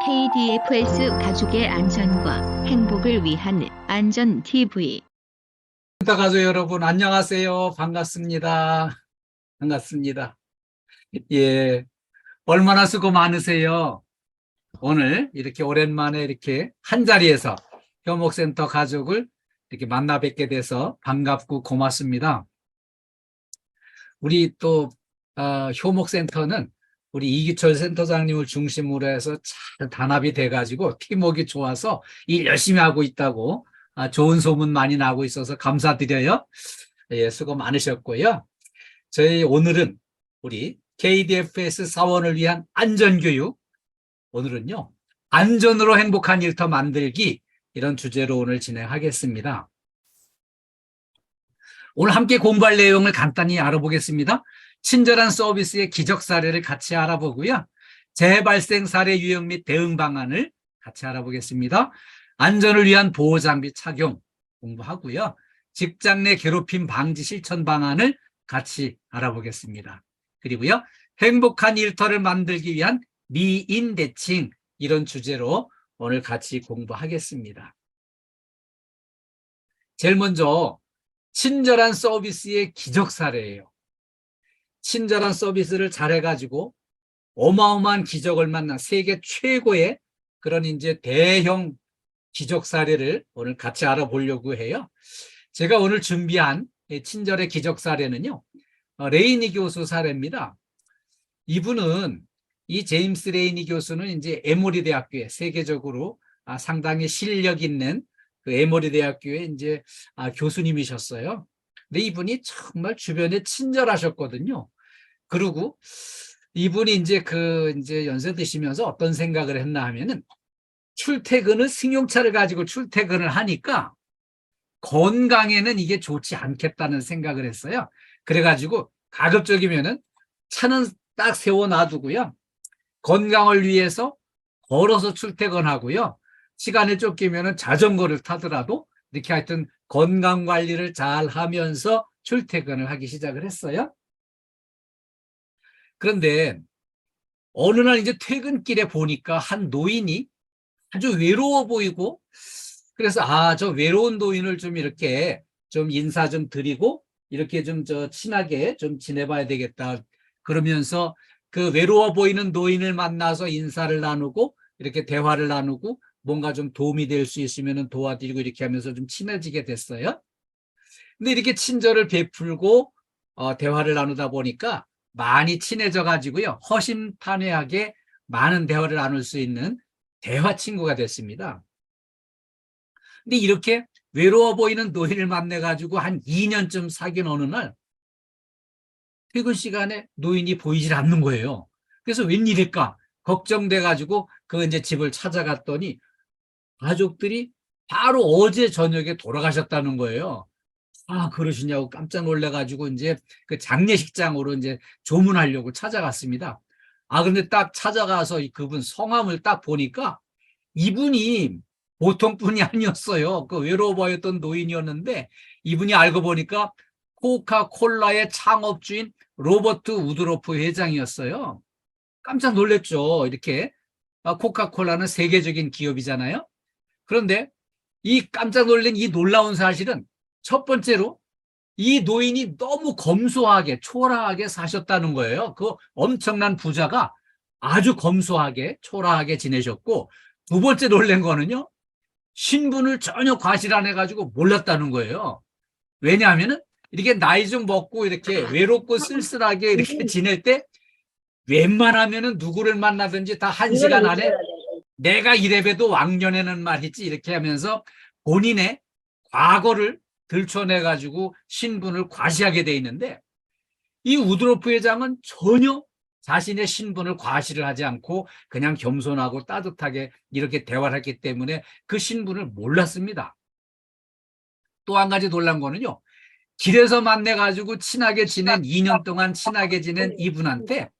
KDFS 가족의 안전과 행복을 위한 안전TV. 가족 여러분, 안녕하세요. 반갑습니다. 반갑습니다. 예. 얼마나 수고 많으세요. 오늘 이렇게 오랜만에 이렇게 한 자리에서 효목센터 가족을 이렇게 만나 뵙게 돼서 반갑고 고맙습니다. 우리 또, 효목센터는 우리 이기철 센터장님을 중심으로 해서 잘 단합이 돼가지고 팀워크가 좋아서 일 열심히 하고 있다고 좋은 소문 많이 나고 있어서 감사드려요. 예, 수고 많으셨고요. 저희 오늘은 우리 KDFS 사원을 위한 안전교육, 오늘은요, 안전으로 행복한 일터 만들기, 이런 주제로 오늘 진행하겠습니다. 오늘 함께 공부할 내용을 간단히 알아보겠습니다. 친절한 서비스의 기적 사례를 같이 알아보고요. 재발생 사례 유형 및 대응 방안을 같이 알아보겠습니다. 안전을 위한 보호장비 착용 공부하고요. 직장 내 괴롭힘 방지 실천 방안을 같이 알아보겠습니다. 그리고요, 행복한 일터를 만들기 위한 미인 대칭, 이런 주제로 오늘 같이 공부하겠습니다. 제일 먼저 친절한 서비스의 기적 사례예요. 친절한 서비스를 잘해가지고 어마어마한 기적을 만난 세계 최고의 그런 이제 대형 기적 사례를 오늘 같이 알아보려고 해요. 제가 오늘 준비한 친절의 기적 사례는요, 레이니 교수 사례입니다. 이분은, 이 제임스 레이니 교수는 이제 에모리 대학교에 세계적으로 상당히 실력 있는 그 에모리 대학교의 이제 교수님이셨어요. 근데 이분이 정말 주변에 친절하셨거든요. 그리고 이분이 이제 이제 연세 드시면서 어떤 생각을 했나 하면은, 출퇴근을 승용차를 가지고 출퇴근을 하니까 건강에는 이게 좋지 않겠다는 생각을 했어요. 그래가지고 가급적이면은 차는 딱 세워 놔두고요, 건강을 위해서 걸어서 출퇴근하고요, 시간에 쫓기면은 자전거를 타더라도 이렇게 하여튼 건강 관리를 잘 하면서 출퇴근을 하기 시작을 했어요. 그런데 어느 날 이제 퇴근길에 보니까 한 노인이 아주 외로워 보이고, 그래서 저 외로운 노인을 좀 이렇게 좀 인사 좀 드리고 이렇게 좀 친하게 좀 지내봐야 되겠다. 그러면서 그 외로워 보이는 노인을 만나서 인사를 나누고 이렇게 대화를 나누고 뭔가 좀 도움이 될 수 있으면 도와드리고 이렇게 하면서 좀 친해지게 됐어요. 근데 이렇게 친절을 베풀고 대화를 나누다 보니까 많이 친해져 가지고요, 허심탄회하게 많은 대화를 나눌 수 있는 대화 친구가 됐습니다. 근데 이렇게 외로워 보이는 노인을 만나 가지고 한 2년쯤 사귄 어느 날 퇴근 시간에 노인이 보이질 않는 거예요. 그래서 웬일일까 걱정돼 가지고 이제 집을 찾아갔더니 가족들이 바로 어제 저녁에 돌아가셨다는 거예요. 그러시냐고 깜짝 놀래가지고 이제 그 장례식장으로 이제 조문하려고 찾아갔습니다. 근데 딱 찾아가서 그분 성함을 딱 보니까 이분이 보통 분이 아니었어요. 그 외로워 보였던 노인이었는데, 이분이 알고 보니까 코카콜라의 창업주인 로버트 우드로프 회장이었어요. 깜짝 놀랐죠. 이렇게 코카콜라는 세계적인 기업이잖아요. 그런데 이 깜짝 놀란 이 놀라운 사실은, 첫 번째로 이 노인이 너무 검소하게 초라하게 사셨다는 거예요. 그 엄청난 부자가 아주 검소하게 초라하게 지내셨고, 두 번째 놀란 거는요, 신분을 전혀 과실 안 해가지고 몰랐다는 거예요. 왜냐하면은 이렇게 나이 좀 먹고 이렇게 외롭고 쓸쓸하게 이렇게 지낼 때 웬만하면은 누구를 만나든지 다 1시간 안에 내가 이래봬도 왕년에는 말이지 이렇게 하면서 본인의 과거를 들춰내가지고 신분을 과시하게 돼 있는데, 이 우드로프 회장은 전혀 자신의 신분을 과시를 하지 않고 그냥 겸손하고 따뜻하게 이렇게 대화를 했기 때문에 그 신분을 몰랐습니다. 또 한 가지 놀란 거는요, 길에서 만나가지고 친하게 지낸 2년 동안 친하게 지낸 이분한테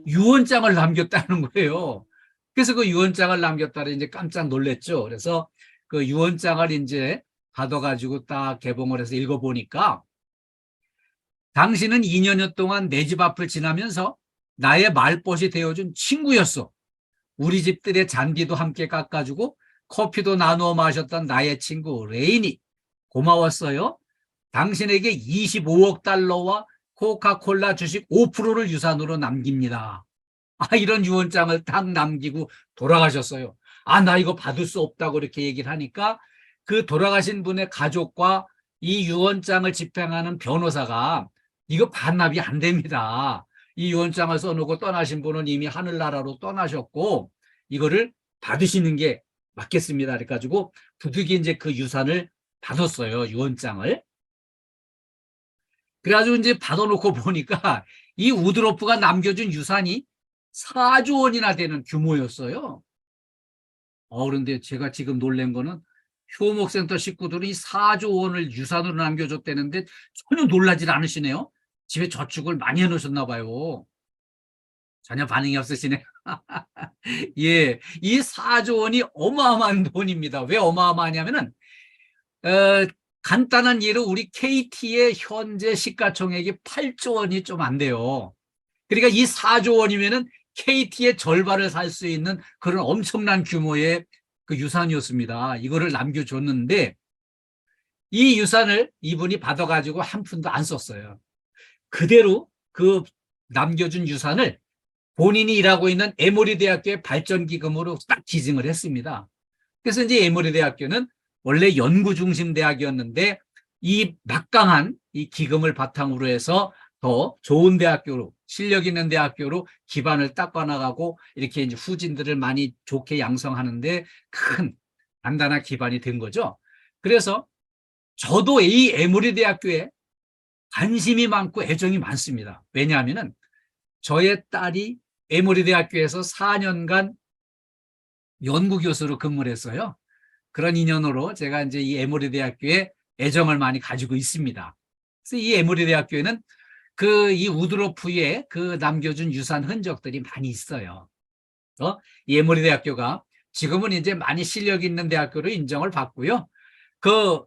유언장을 남겼다는 거예요. 그래서 그 유언장을 남겼다라 이제 깜짝 놀랐죠. 그래서 그 유언장을 이제 받아가지고 딱 개봉을 해서 읽어보니까, 당신은 2년여 동안 내 집 앞을 지나면서 나의 말벗이 되어준 친구였어. 우리 집들의 잔디도 함께 깎아주고 커피도 나누어 마셨던 나의 친구 레인이 고마웠어요. 당신에게 25억 달러와 코카콜라 주식 5%를 유산으로 남깁니다. 이런 유언장을 딱 남기고 돌아가셨어요. 나 이거 받을 수 없다고 이렇게 얘기를 하니까 그 돌아가신 분의 가족과 이 유언장을 집행하는 변호사가 이거 반납이 안 됩니다. 이 유언장을 써놓고 떠나신 분은 이미 하늘나라로 떠나셨고 이거를 받으시는 게 맞겠습니다. 그래가지고 부득이 이제 그 유산을 받았어요. 유언장을. 그래가지고 이제 받아놓고 보니까 이 우드로프가 남겨준 유산이 4조 원이나 되는 규모였어요. 그런데 제가 지금 놀란 거는 효목센터 식구들이 4조 원을 유산으로 남겨줬다는데 전혀 놀라질 않으시네요. 집에 저축을 많이 해놓으셨나 봐요. 전혀 반응이 없으시네요. 예, 이 4조 원이 어마어마한 돈입니다. 왜 어마어마하냐면은 간단한 예로 우리 KT의 현재 시가총액이 8조 원이 좀 안 돼요. 그러니까 이 4조 원이면은 KT의 절반을 살 수 있는 그런 엄청난 규모의 그 유산이었습니다. 이거를 남겨줬는데 이 유산을 이분이 받아가지고 한 푼도 안 썼어요. 그대로 그 남겨준 유산을 본인이 일하고 있는 에모리 대학교의 발전기금으로 딱 기증을 했습니다. 그래서 이제 에모리 대학교는 원래 연구 중심 대학이었는데 이 막강한 이 기금을 바탕으로 해서 더 좋은 대학교로 실력 있는 대학교로 기반을 닦아나가고 이렇게 이제 후진들을 많이 좋게 양성하는데 큰 단단한 기반이 된 거죠. 그래서 저도 이 에모리 대학교에 관심이 많고 애정이 많습니다. 왜냐하면은 저의 딸이 에모리 대학교에서 4년간 연구교수로 근무를 했어요. 그런 인연으로 제가 이제 이 에모리 대학교에 애정을 많이 가지고 있습니다. 그래서 이 에모리 대학교에는 이 우드로프의 그 남겨준 유산 흔적들이 많이 있어요. 이 에모리 대학교가 지금은 이제 많이 실력 있는 대학교로 인정을 받고요. 그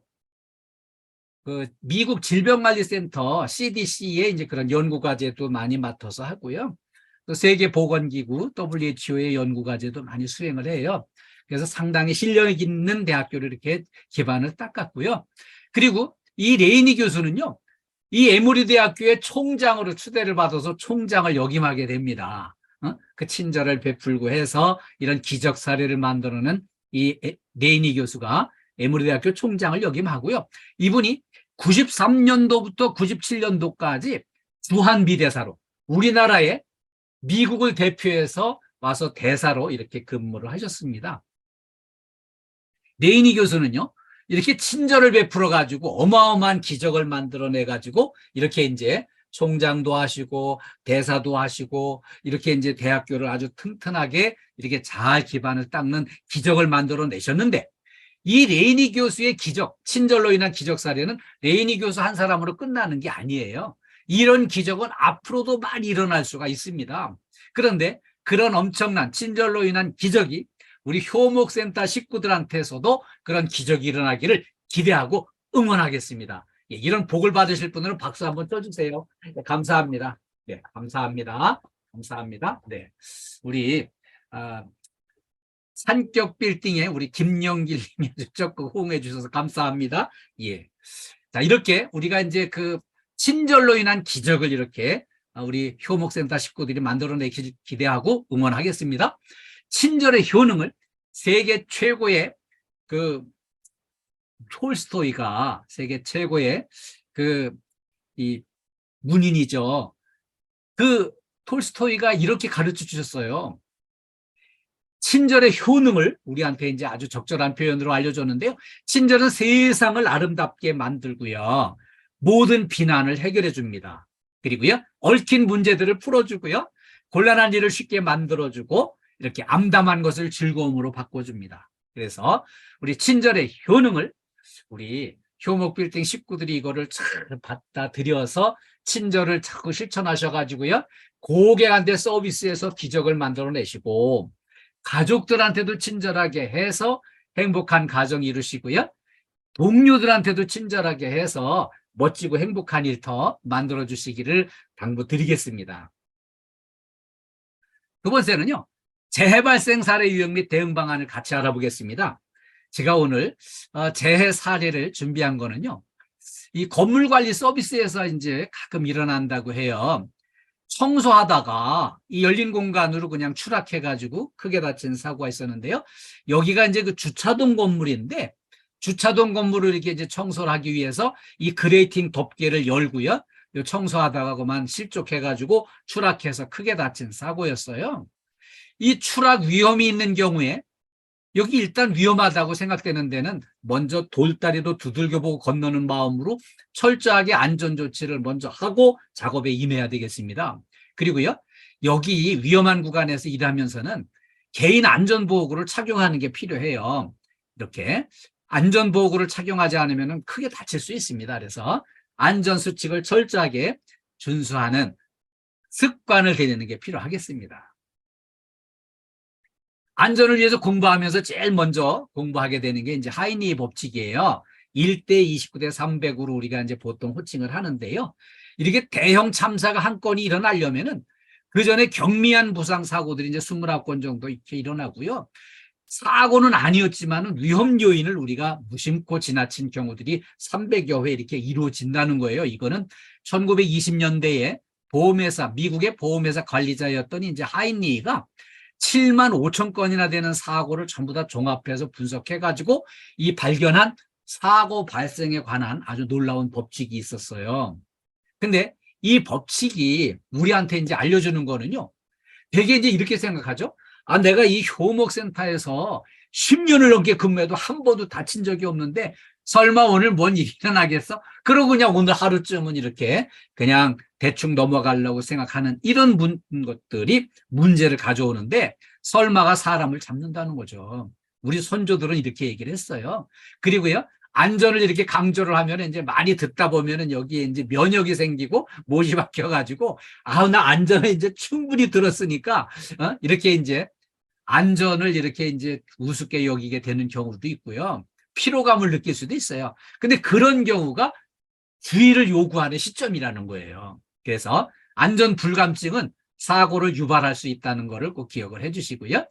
미국 질병관리센터 CDC의 이제 그런 연구과제도 많이 맡아서 하고요. 또 세계보건기구 WHO의 연구과제도 많이 수행을 해요. 그래서 상당히 실력 있는 대학교를 이렇게 기반을 닦았고요. 그리고 이 레이니 교수는요, 이 에모리 대학교의 총장으로 추대를 받아서 총장을 역임하게 됩니다. 그 친절을 베풀고 해서 이런 기적 사례를 만들어낸 이 레이니 교수가 에모리 대학교 총장을 역임하고요. 이분이 93년도부터 97년도까지 주한미대사로 우리나라에 미국을 대표해서 와서 대사로 이렇게 근무를 하셨습니다. 레이니 교수는요, 이렇게 친절을 베풀어 가지고 어마어마한 기적을 만들어내 가지고 이렇게 이제 총장도 하시고 대사도 하시고 이렇게 이제 대학교를 아주 튼튼하게 이렇게 잘 기반을 닦는 기적을 만들어 내셨는데 이 레이니 교수의 기적, 친절로 인한 기적 사례는 레이니 교수 한 사람으로 끝나는 게 아니에요. 이런 기적은 앞으로도 많이 일어날 수가 있습니다. 그런데 그런 엄청난 친절로 인한 기적이 우리 효목센터 식구들한테서도 그런 기적이 일어나기를 기대하고 응원하겠습니다. 이런 복을 받으실 분들은 박수 한번 쳐주세요. 네, 감사합니다. 네, 감사합니다. 감사합니다. 네, 우리 산격 빌딩에 우리 김영길 님이 적극 호응해 주셔서 감사합니다. 예. 자, 이렇게 우리가 이제 그 친절로 인한 기적을 이렇게 우리 효목센터 식구들이 만들어내기 기대하고 응원하겠습니다. 친절의 효능을 세계 최고의 톨스토이가 세계 최고의 이 문인이죠. 톨스토이가 이렇게 가르쳐 주셨어요. 친절의 효능을 우리한테 이제 아주 적절한 표현으로 알려줬는데요. 친절은 세상을 아름답게 만들고요. 모든 비난을 해결해 줍니다. 그리고요, 얽힌 문제들을 풀어주고요. 곤란한 일을 쉽게 만들어주고 이렇게 암담한 것을 즐거움으로 바꿔줍니다. 그래서 우리 친절의 효능을 우리 효목빌딩 식구들이 이거를 잘 받아들여서 친절을 자꾸 실천하셔가지고요. 고객한테 서비스에서 기적을 만들어내시고 가족들한테도 친절하게 해서 행복한 가정 이루시고요. 동료들한테도 친절하게 해서 멋지고 행복한 일 더 만들어 주시기를 당부드리겠습니다. 두 번째는요, 재해 발생 사례 유형 및 대응 방안을 같이 알아보겠습니다. 제가 오늘 재해 사례를 준비한 거는요, 이 건물 관리 서비스에서 이제 가끔 일어난다고 해요. 청소하다가 이 열린 공간으로 그냥 추락해가지고 크게 다친 사고가 있었는데요. 여기가 이제 그 주차동 건물인데, 주차동 건물을 이렇게 이제 청소를 하기 위해서 이 그레이팅 덮개를 열고요. 청소하다가 그만 실족해가지고 추락해서 크게 다친 사고였어요. 이 추락 위험이 있는 경우에 여기 일단 위험하다고 생각되는 데는 먼저 돌다리도 두들겨보고 건너는 마음으로 철저하게 안전조치를 먼저 하고 작업에 임해야 되겠습니다. 그리고요, 여기 위험한 구간에서 일하면서는 개인 안전보호구를 착용하는 게 필요해요. 이렇게 안전보호구를 착용하지 않으면 크게 다칠 수 있습니다. 그래서 안전수칙을 철저하게 준수하는 습관을 들이는 게 필요하겠습니다. 안전을 위해서 공부하면서 제일 먼저 공부하게 되는 게 이제 하이니 법칙이에요. 1대 29대 300으로 우리가 이제 보통 호칭을 하는데요. 이렇게 대형 참사가 한 건이 일어나려면은 그 전에 경미한 부상 사고들이 이제 29건 정도 이렇게 일어나고요. 사고는 아니었지만 위험 요인을 우리가 무심코 지나친 경우들이 300여 회 이렇게 이루어진다는 거예요. 이거는 1920년대에 보험회사, 미국의 보험회사 관리자였던 이제 하이니가 7만 5천 건이나 되는 사고를 전부 다 종합해서 분석해가지고 이 발견한 사고 발생에 관한 아주 놀라운 법칙이 있었어요. 근데 이 법칙이 우리한테 이제 알려주는 거는요, 되게 이제 이렇게 생각하죠. 아, 내가 이 효목센터에서 10년을 넘게 근무해도 한 번도 다친 적이 없는데 설마 오늘 뭔 일이 일어나겠어? 그러고 그냥 오늘 하루쯤은 이렇게 그냥 대충 넘어가려고 생각하는 이런 것들이 문제를 가져오는데, 설마가 사람을 잡는다는 거죠. 우리 선조들은 이렇게 얘기를 했어요. 그리고요, 안전을 이렇게 강조를 하면 이제 많이 듣다 보면은 여기에 이제 면역이 생기고 못이 박혀가지고, 아, 나 안전을 이제 충분히 들었으니까 이렇게 이제 안전을 이렇게 이제 우습게 여기게 되는 경우도 있고요. 피로감을 느낄 수도 있어요. 근데 그런 경우가 주의를 요구하는 시점이라는 거예요. 그래서 안전 불감증은 사고를 유발할 수 있다는 것을 꼭 기억을 해주시고요.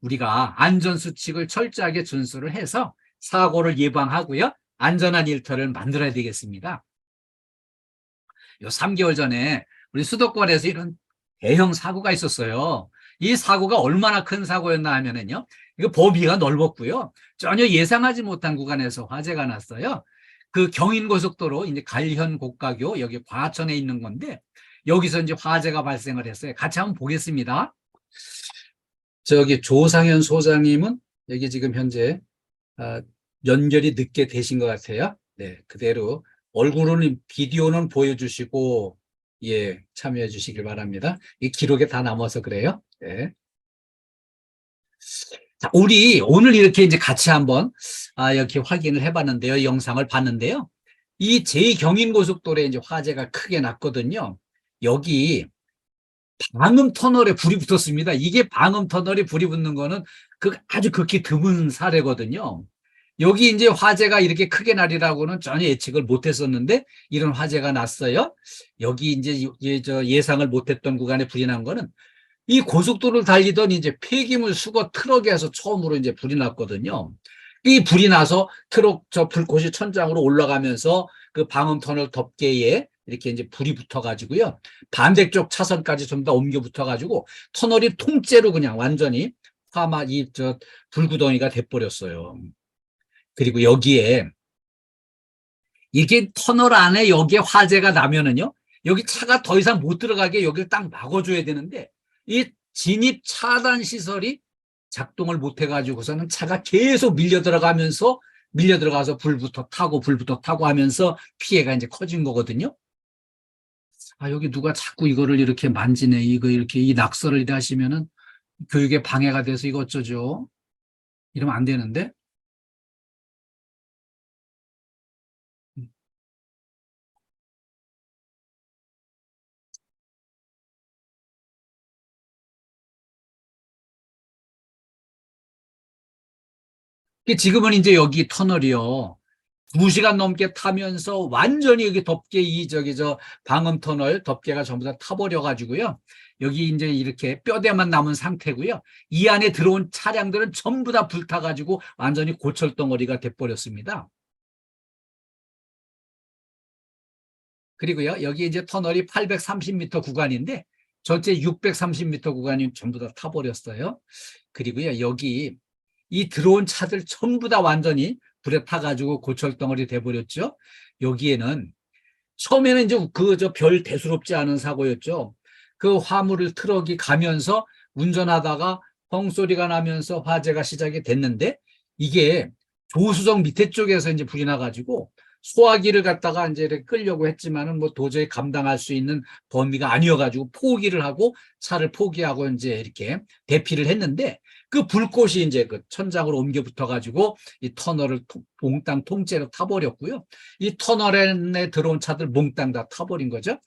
우리가 안전수칙을 철저하게 준수를 해서 사고를 예방하고요, 안전한 일터를 만들어야 되겠습니다. 요 3개월 전에 우리 수도권에서 이런 대형 사고가 있었어요. 이 사고가 얼마나 큰 사고였나 하면은요, 이거 범위가 넓었고요, 전혀 예상하지 못한 구간에서 화재가 났어요. 그 경인고속도로 이제 갈현 곡가교 여기 과천에 있는 건데, 여기서 이제 화재가 발생을 했어요. 같이 한번 보겠습니다. 저기 조상현 소장님은 여기 지금 현재 연결이 늦게 되신 것 같아요. 네, 그대로 얼굴은 비디오는 보여주시고 예, 참여해 주시길 바랍니다. 이 기록에 다 남아서 그래요. 네. 자, 우리 오늘 이렇게 이제 같이 한번 이렇게 확인을 해봤는데요. 영상을 봤는데요. 이 제2경인고속도로에 이제 화재가 크게 났거든요. 여기 방음 터널에 불이 붙었습니다. 이게 방음 터널에 불이 붙는 거는 아주 극히 드문 사례거든요. 여기 이제 화재가 이렇게 크게 날이라고는 전혀 예측을 못 했었는데 이런 화재가 났어요. 여기 이제 예상을 못했던 구간에 불이 난 거는 이 고속도로를 달리던 이제 폐기물 수거 트럭에서 처음으로 이제 불이 났거든요. 이 불이 나서 트럭 불꽃이 천장으로 올라가면서 그 방음 터널 덮개에 이렇게 이제 불이 붙어가지고요, 반대쪽 차선까지 전부 다 옮겨 붙어가지고 터널이 통째로 그냥 완전히 불구덩이가 돼버렸어요. 그리고 여기에 이게 터널 안에 여기에 화재가 나면은요, 여기 차가 더 이상 못 들어가게 여기를 딱 막아줘야 되는데 이 진입 차단 시설이 작동을 못 해가지고서는 차가 계속 밀려 들어가서 불부터 타고 하면서 피해가 이제 커진 거거든요. 아, 여기 누가 자꾸 이거를 이렇게 만지네. 이거 이렇게 이 낙서를 이래 하시면은 교육에 방해가 돼서 이거 어쩌죠? 이러면 안 되는데. 지금은 이제 여기 터널이요, 2시간 넘게 타면서 완전히 여기 덮개 방음 터널 덮개가 전부 다 타버려 가지고요, 여기 이제 이렇게 뼈대만 남은 상태고요. 이 안에 들어온 차량들은 전부 다 불타가지고 완전히 고철덩어리가 돼버렸습니다. 그리고요, 여기 이제 터널이 830m 구간인데 전체 630m 구간이 전부 다 타버렸어요. 그리고요, 여기 이 들어온 차들 전부 다 완전히 불에 타가지고 고철덩어리 돼버렸죠. 여기에는 처음에는 이제 저 별 대수롭지 않은 사고였죠. 그 화물을 트럭이 가면서 운전하다가 펑소리가 나면서 화재가 시작이 됐는데 이게 조수석 밑에 쪽에서 이제 불이 나가지고 소화기를 갖다가 이제 이렇게 끌려고 했지만은 뭐 도저히 감당할 수 있는 범위가 아니어가지고 포기를 하고 차를 포기하고 이제 이렇게 대피를 했는데 그 불꽃이 이제 그 천장으로 옮겨 붙어가지고 이 터널을 몽땅 통째로 타버렸고요. 이 터널에 들어온 차들 몽땅 다 타버린 거죠.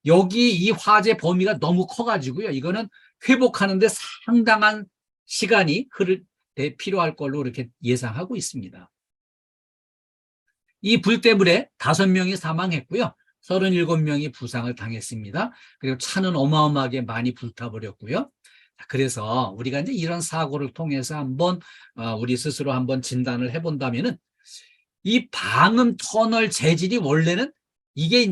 여기 이 화재 범위가 너무 커가지고요. 이거는 회복하는데 상당한 시간이 필요할 걸로 이렇게 예상하고 있습니다. 이 불 때문에 5명이 사망했고요. 37명이 부상을 당했습니다. 그리고 차는 어마어마하게 많이 불타버렸고요. 그래서 우리가 이제 이런 사고를 통해서 한번 우리 스스로 한번 진단을 해본다면은 이 방음 터널 재질이 원래는 이게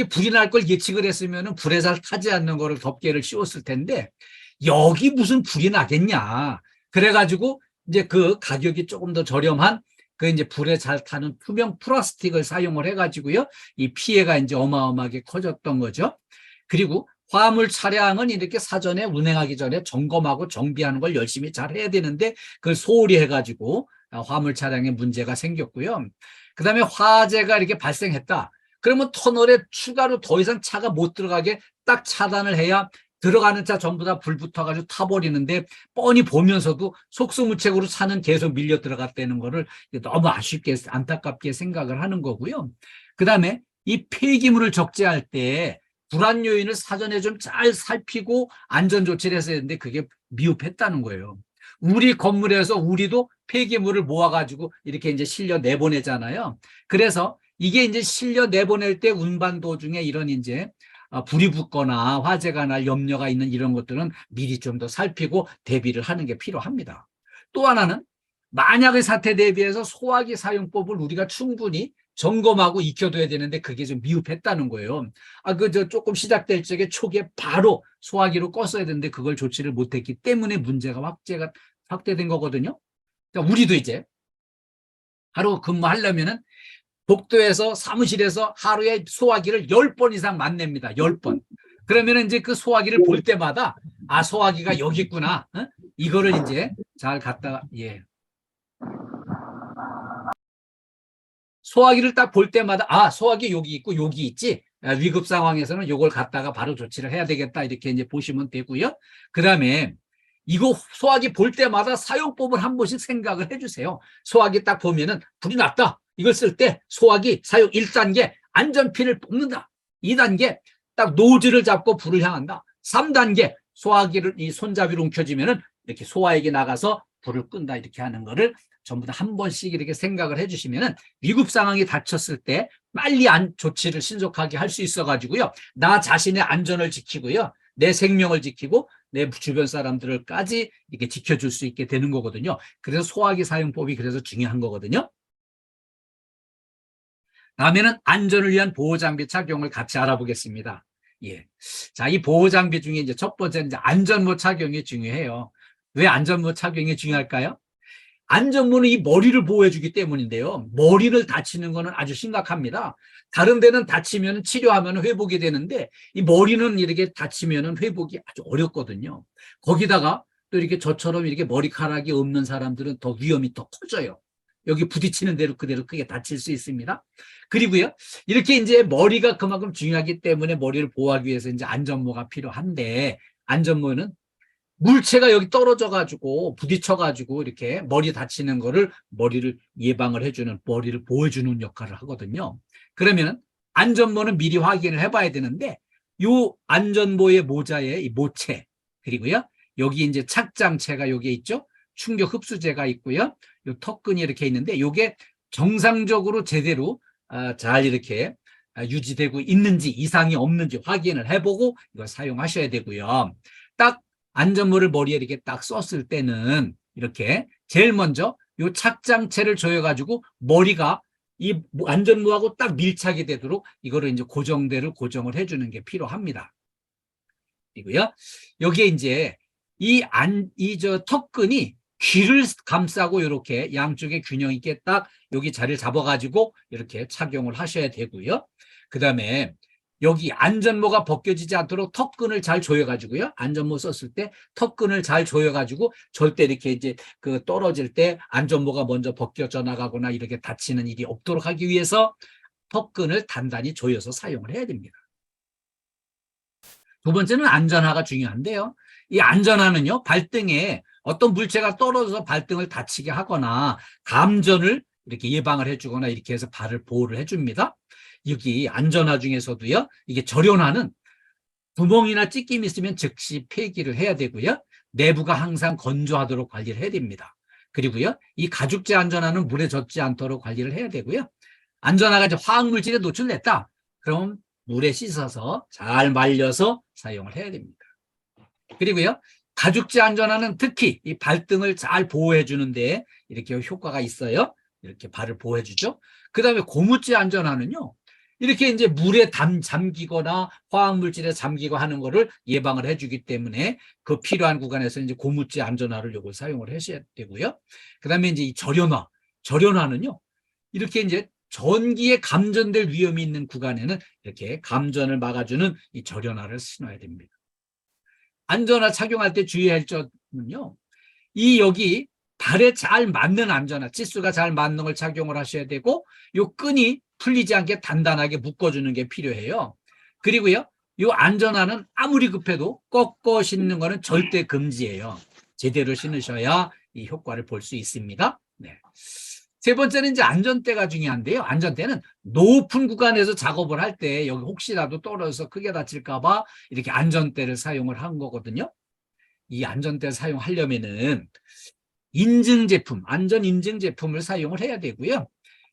불이 날 걸 예측을 했으면은 불에 잘 타지 않는 거를 덮개를 씌웠을 텐데 여기 무슨 불이 나겠냐. 그래가지고 이제 그 가격이 조금 더 저렴한 그 이제 불에 잘 타는 투명 플라스틱을 사용을 해가지고요. 이 피해가 이제 어마어마하게 커졌던 거죠. 그리고 화물 차량은 이렇게 사전에 운행하기 전에 점검하고 정비하는 걸 열심히 잘 해야 되는데 그걸 소홀히 해가지고 화물 차량에 문제가 생겼고요. 그 다음에 화재가 이렇게 발생했다. 그러면 터널에 추가로 더 이상 차가 못 들어가게 딱 차단을 해야 들어가는 차 전부 다 불 붙어가지고 타버리는데 뻔히 보면서도 속수무책으로 차는 계속 밀려 들어갔다는 거를 너무 아쉽게 안타깝게 생각을 하는 거고요. 그 다음에 이 폐기물을 적재할 때 불안 요인을 사전에 좀 잘 살피고 안전 조치를 했어야 했는데 그게 미흡했다는 거예요. 우리 건물에서 우리도 폐기물을 모아가지고 이렇게 이제 실려 내보내잖아요. 그래서 이게 이제 실려 내보낼 때 운반 도중에 이런 이제 불이 붙거나 화재가 날 염려가 있는 이런 것들은 미리 좀 더 살피고 대비를 하는 게 필요합니다. 또 하나는 만약의 사태 대비해서 소화기 사용법을 우리가 충분히 점검하고 익혀둬야 되는데 그게 좀 미흡했다는 거예요. 조금 시작될 적에 초기에 바로 소화기로 껐어야 되는데 그걸 조치를 못했기 때문에 문제가 확대된 거거든요. 그러니까 우리도 이제 하루 근무하려면은 복도에서 사무실에서 하루에 소화기를 10번 이상 만납니다. 10번. 그러면 이제 그 소화기를 볼 때마다 소화기가 여기 있구나. 이거를 이제 잘 갖다가 소화기를 딱 볼 때마다 소화기 여기 있고 여기 있지. 위급 상황에서는 이걸 갖다가 바로 조치를 해야 되겠다. 이렇게 이제 보시면 되고요. 그다음에 이거 소화기 볼 때마다 사용법을 한 번씩 생각을 해주세요. 소화기 딱 보면은 불이 났다. 이걸 쓸 때 소화기 사용 1단계 안전핀을 뽑는다. 2단계 딱 노즐을 잡고 불을 향한다. 3단계 소화기를 이 손잡이로 움켜쥐면은 이렇게 소화액이 나가서 불을 끈다. 이렇게 하는 거를 전부 다 한 번씩 이렇게 생각을 해주시면은 위급 상황이 닥쳤을 때 빨리 조치를 신속하게 할 수 있어가지고요. 나 자신의 안전을 지키고요. 내 생명을 지키고 내 주변 사람들을까지 이렇게 지켜줄 수 있게 되는 거거든요. 그래서 소화기 사용법이 그래서 중요한 거거든요. 다음에는 안전을 위한 보호장비 착용을 같이 알아보겠습니다. 자, 이 보호장비 중에 이제 첫 번째는 이제 안전모 착용이 중요해요. 왜 안전모 착용이 중요할까요? 안전모는 이 머리를 보호해주기 때문인데요. 머리를 다치는 거는 아주 심각합니다. 다른 데는 다치면 치료하면 회복이 되는데 이 머리는 이렇게 다치면 회복이 아주 어렵거든요. 거기다가 또 이렇게 저처럼 이렇게 머리카락이 없는 사람들은 더 위험이 더 커져요. 여기 부딪히는 대로 그대로 크게 다칠 수 있습니다. 그리고요, 이렇게 이제 머리가 그만큼 중요하기 때문에 머리를 보호하기 위해서 이제 안전모가 필요한데 안전모는 물체가 여기 떨어져가지고 부딪혀가지고 이렇게 머리 다치는 거를 머리를 예방을 해주는 머리를 보호해주는 역할을 하거든요. 그러면 안전모는 미리 확인을 해봐야 되는데 이 안전모의 모자에 이 모체 그리고요 여기 이제 착장체가 여기 있죠. 충격 흡수제가 있고요. 이 턱끈이 이렇게 있는데 이게 정상적으로 제대로 잘 이렇게 유지되고 있는지 이상이 없는지 확인을 해보고 이걸 사용하셔야 되고요. 딱 안전모를 머리에 이렇게 딱 썼을 때는 이렇게 제일 먼저 이 착장체를 조여가지고 머리가 이 안전모하고 딱 밀착이 되도록 이거를 이제 고정을 해주는 게 필요합니다. 그리고요. 여기에 이제 저 턱끈이 귀를 감싸고 이렇게 양쪽에 균형 있게 딱 여기 자리를 잡아가지고 이렇게 착용을 하셔야 되고요. 그 다음에 여기 안전모가 벗겨지지 않도록 턱끈을 잘 조여가지고요. 안전모 썼을 때 턱끈을 잘 조여가지고 절대 이렇게 이제 그 떨어질 때 안전모가 먼저 벗겨져 나가거나 이렇게 다치는 일이 없도록 하기 위해서 턱끈을 단단히 조여서 사용을 해야 됩니다. 두 번째는 안전화가 중요한데요. 이 안전화는요, 발등에 어떤 물체가 떨어져서 발등을 다치게 하거나 감전을 이렇게 예방을 해주거나 이렇게 해서 발을 보호를 해줍니다. 여기 안전화 중에서도요, 이게 절연화는 구멍이나 찢김이 있으면 즉시 폐기를 해야 되고요. 내부가 항상 건조하도록 관리를 해야 됩니다. 그리고요, 이 가죽재 안전화는 물에 젖지 않도록 관리를 해야 되고요. 안전화가 이제 화학물질에 노출됐다. 그럼 물에 씻어서 잘 말려서 사용을 해야 됩니다. 그리고요, 가죽재 안전화는 특히 이 발등을 잘 보호해 주는데 이렇게 효과가 있어요. 이렇게 발을 보호해 주죠. 그 다음에 고무재 안전화는요, 이렇게 이제 물에 잠기거나 화학물질에 잠기고 하는 거를 예방을 해주기 때문에 그 필요한 구간에서 이제 고무재 안전화를 요걸 사용을 하셔야 되고요. 그 다음에 이제 이 절연화는요, 이렇게 이제 전기에 감전될 위험이 있는 구간에는 이렇게 감전을 막아주는 이 절연화를 신어야 됩니다. 안전화 착용할 때 주의할 점은요, 이 여기 발에 잘 맞는 안전화, 치수가 잘 맞는 걸 착용을 하셔야 되고, 요 끈이 풀리지 않게 단단하게 묶어주는 게 필요해요. 그리고요, 요 안전화는 아무리 급해도 꺾어 신는 거는 절대 금지예요. 제대로 신으셔야 이 효과를 볼 수 있습니다. 네. 세 번째는 이제 안전대가 중요한데요. 안전대는 높은 구간에서 작업을 할 때 여기 혹시라도 떨어져서 크게 다칠까봐 이렇게 안전대를 사용을 한 거거든요. 이 안전대를 사용하려면은 안전 인증 제품을 사용을 해야 되고요.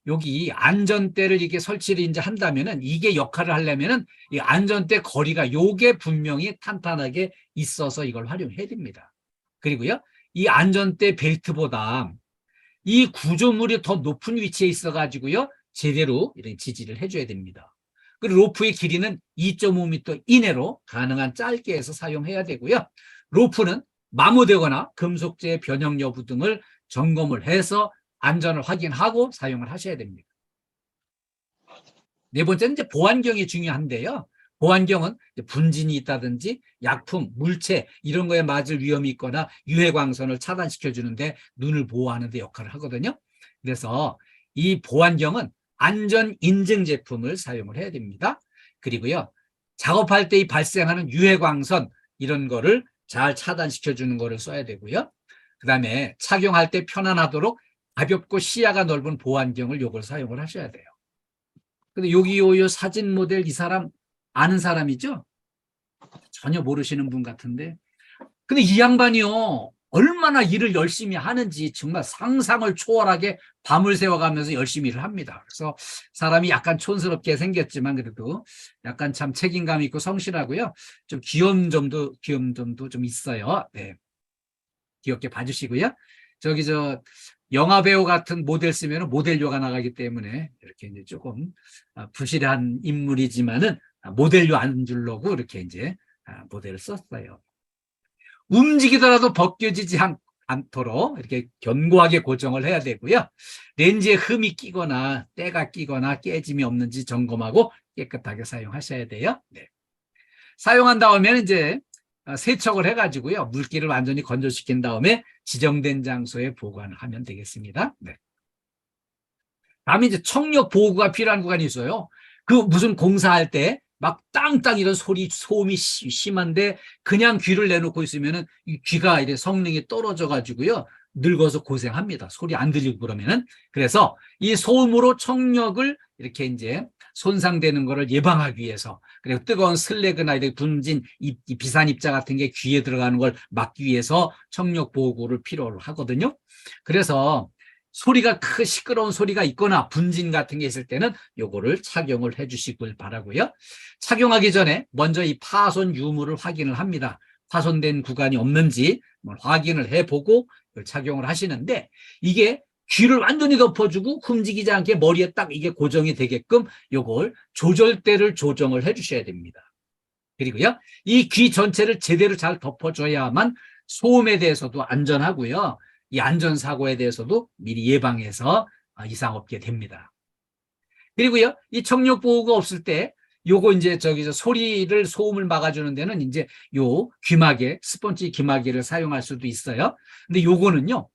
여기 안전대를 이렇게 설치를 이제 한다면은 이게 역할을 하려면은 이 안전대 거리가 요게 분명히 탄탄하게 있어서 이걸 활용해야 됩니다. 그리고요, 이 안전대 벨트보다 이 구조물이 더 높은 위치에 있어가지고요, 제대로 이런 지지를 해줘야 됩니다. 그리고 로프의 길이는 2.5m 이내로 가능한 짧게 해서 사용해야 되고요. 로프는 마모되거나 금속재의 변형 여부 등을 점검을 해서 안전을 확인하고 사용을 하셔야 됩니다. 네 번째는 이제 보안경이 중요한데요. 보안경은 분진이 있다든지 약품, 물체 이런 거에 맞을 위험이 있거나 유해광선을 차단시켜주는데 눈을 보호하는 데 역할을 하거든요. 그래서 이 보안경은 안전 인증 제품을 사용을 해야 됩니다. 그리고요, 작업할 때 발생하는 유해광선 이런 거를 잘 차단시켜주는 거를 써야 되고요. 그 다음에 착용할 때 편안하도록 가볍고 시야가 넓은 보안경을 요걸 사용을 하셔야 돼요. 근데 여기 요 사진 모델 이 사람 아는 사람이죠? 전혀 모르시는 분 같은데. 근데 이 양반이요, 얼마나 일을 열심히 하는지 정말 상상을 초월하게 밤을 새워가면서 열심히 일을 합니다. 그래서 사람이 약간 촌스럽게 생겼지만 그래도 약간 참 책임감 있고 성실하고요. 좀 귀여운 점도 좀 있어요. 네. 귀엽게 봐주시고요. 영화 배우 같은 모델 쓰면 모델료가 나가기 때문에 이렇게 이제 조금 부실한 인물이지만은 모델료 안 주려고 이렇게 이제 모델을 썼어요. 움직이더라도 벗겨지지 않도록 이렇게 견고하게 고정을 해야 되고요. 렌즈에 흠이 끼거나 때가 끼거나 깨짐이 없는지 점검하고 깨끗하게 사용하셔야 돼요. 네. 사용한 다음에는 이제 세척을 해가지고요, 물기를 완전히 건조시킨 다음에 지정된 장소에 보관을 하면 되겠습니다. 네. 다음에 이제 청력 보호구가 필요한 구간이 있어요. 그 무슨 공사할 때 막 땅땅 이런 소음이 심한데 그냥 귀를 내놓고 있으면은 이 귀가 이제 성능이 떨어져 가지고요, 늙어서 고생합니다. 소리 안 들리고 그러면은. 그래서 이 소음으로 청력을 이렇게 이제 손상되는 거를 예방하기 위해서, 그리고 뜨거운 슬래그나 이렇게 분진 이 비산 입자 같은 게 귀에 들어가는 걸 막기 위해서 청력 보호구를 필요로 하거든요. 그래서 소리가 시끄러운 소리가 있거나 분진 같은 게 있을 때는 요거를 착용을 해 주시길 바라고요. 착용하기 전에 먼저 이 파손 유무를 확인을 합니다. 파손된 구간이 없는지 확인을 해보고 착용을 하시는데, 이게 귀를 완전히 덮어주고 움직이지 않게 머리에 딱 이게 고정이 되게끔 요걸 조절대를 조정을 해 주셔야 됩니다. 그리고요, 이 귀 전체를 제대로 잘 덮어줘야만 소음에 대해서도 안전하고요, 이 안전사고에 대해서도 미리 예방해서 이상 없게 됩니다. 그리고요, 이 청력 보호가 없을 때 요거 이제 저기서 소리를, 소음을 막아주는 데는 이제 요 귀마개, 스펀지 귀마개를 사용할 수도 있어요. 근데 요거는요,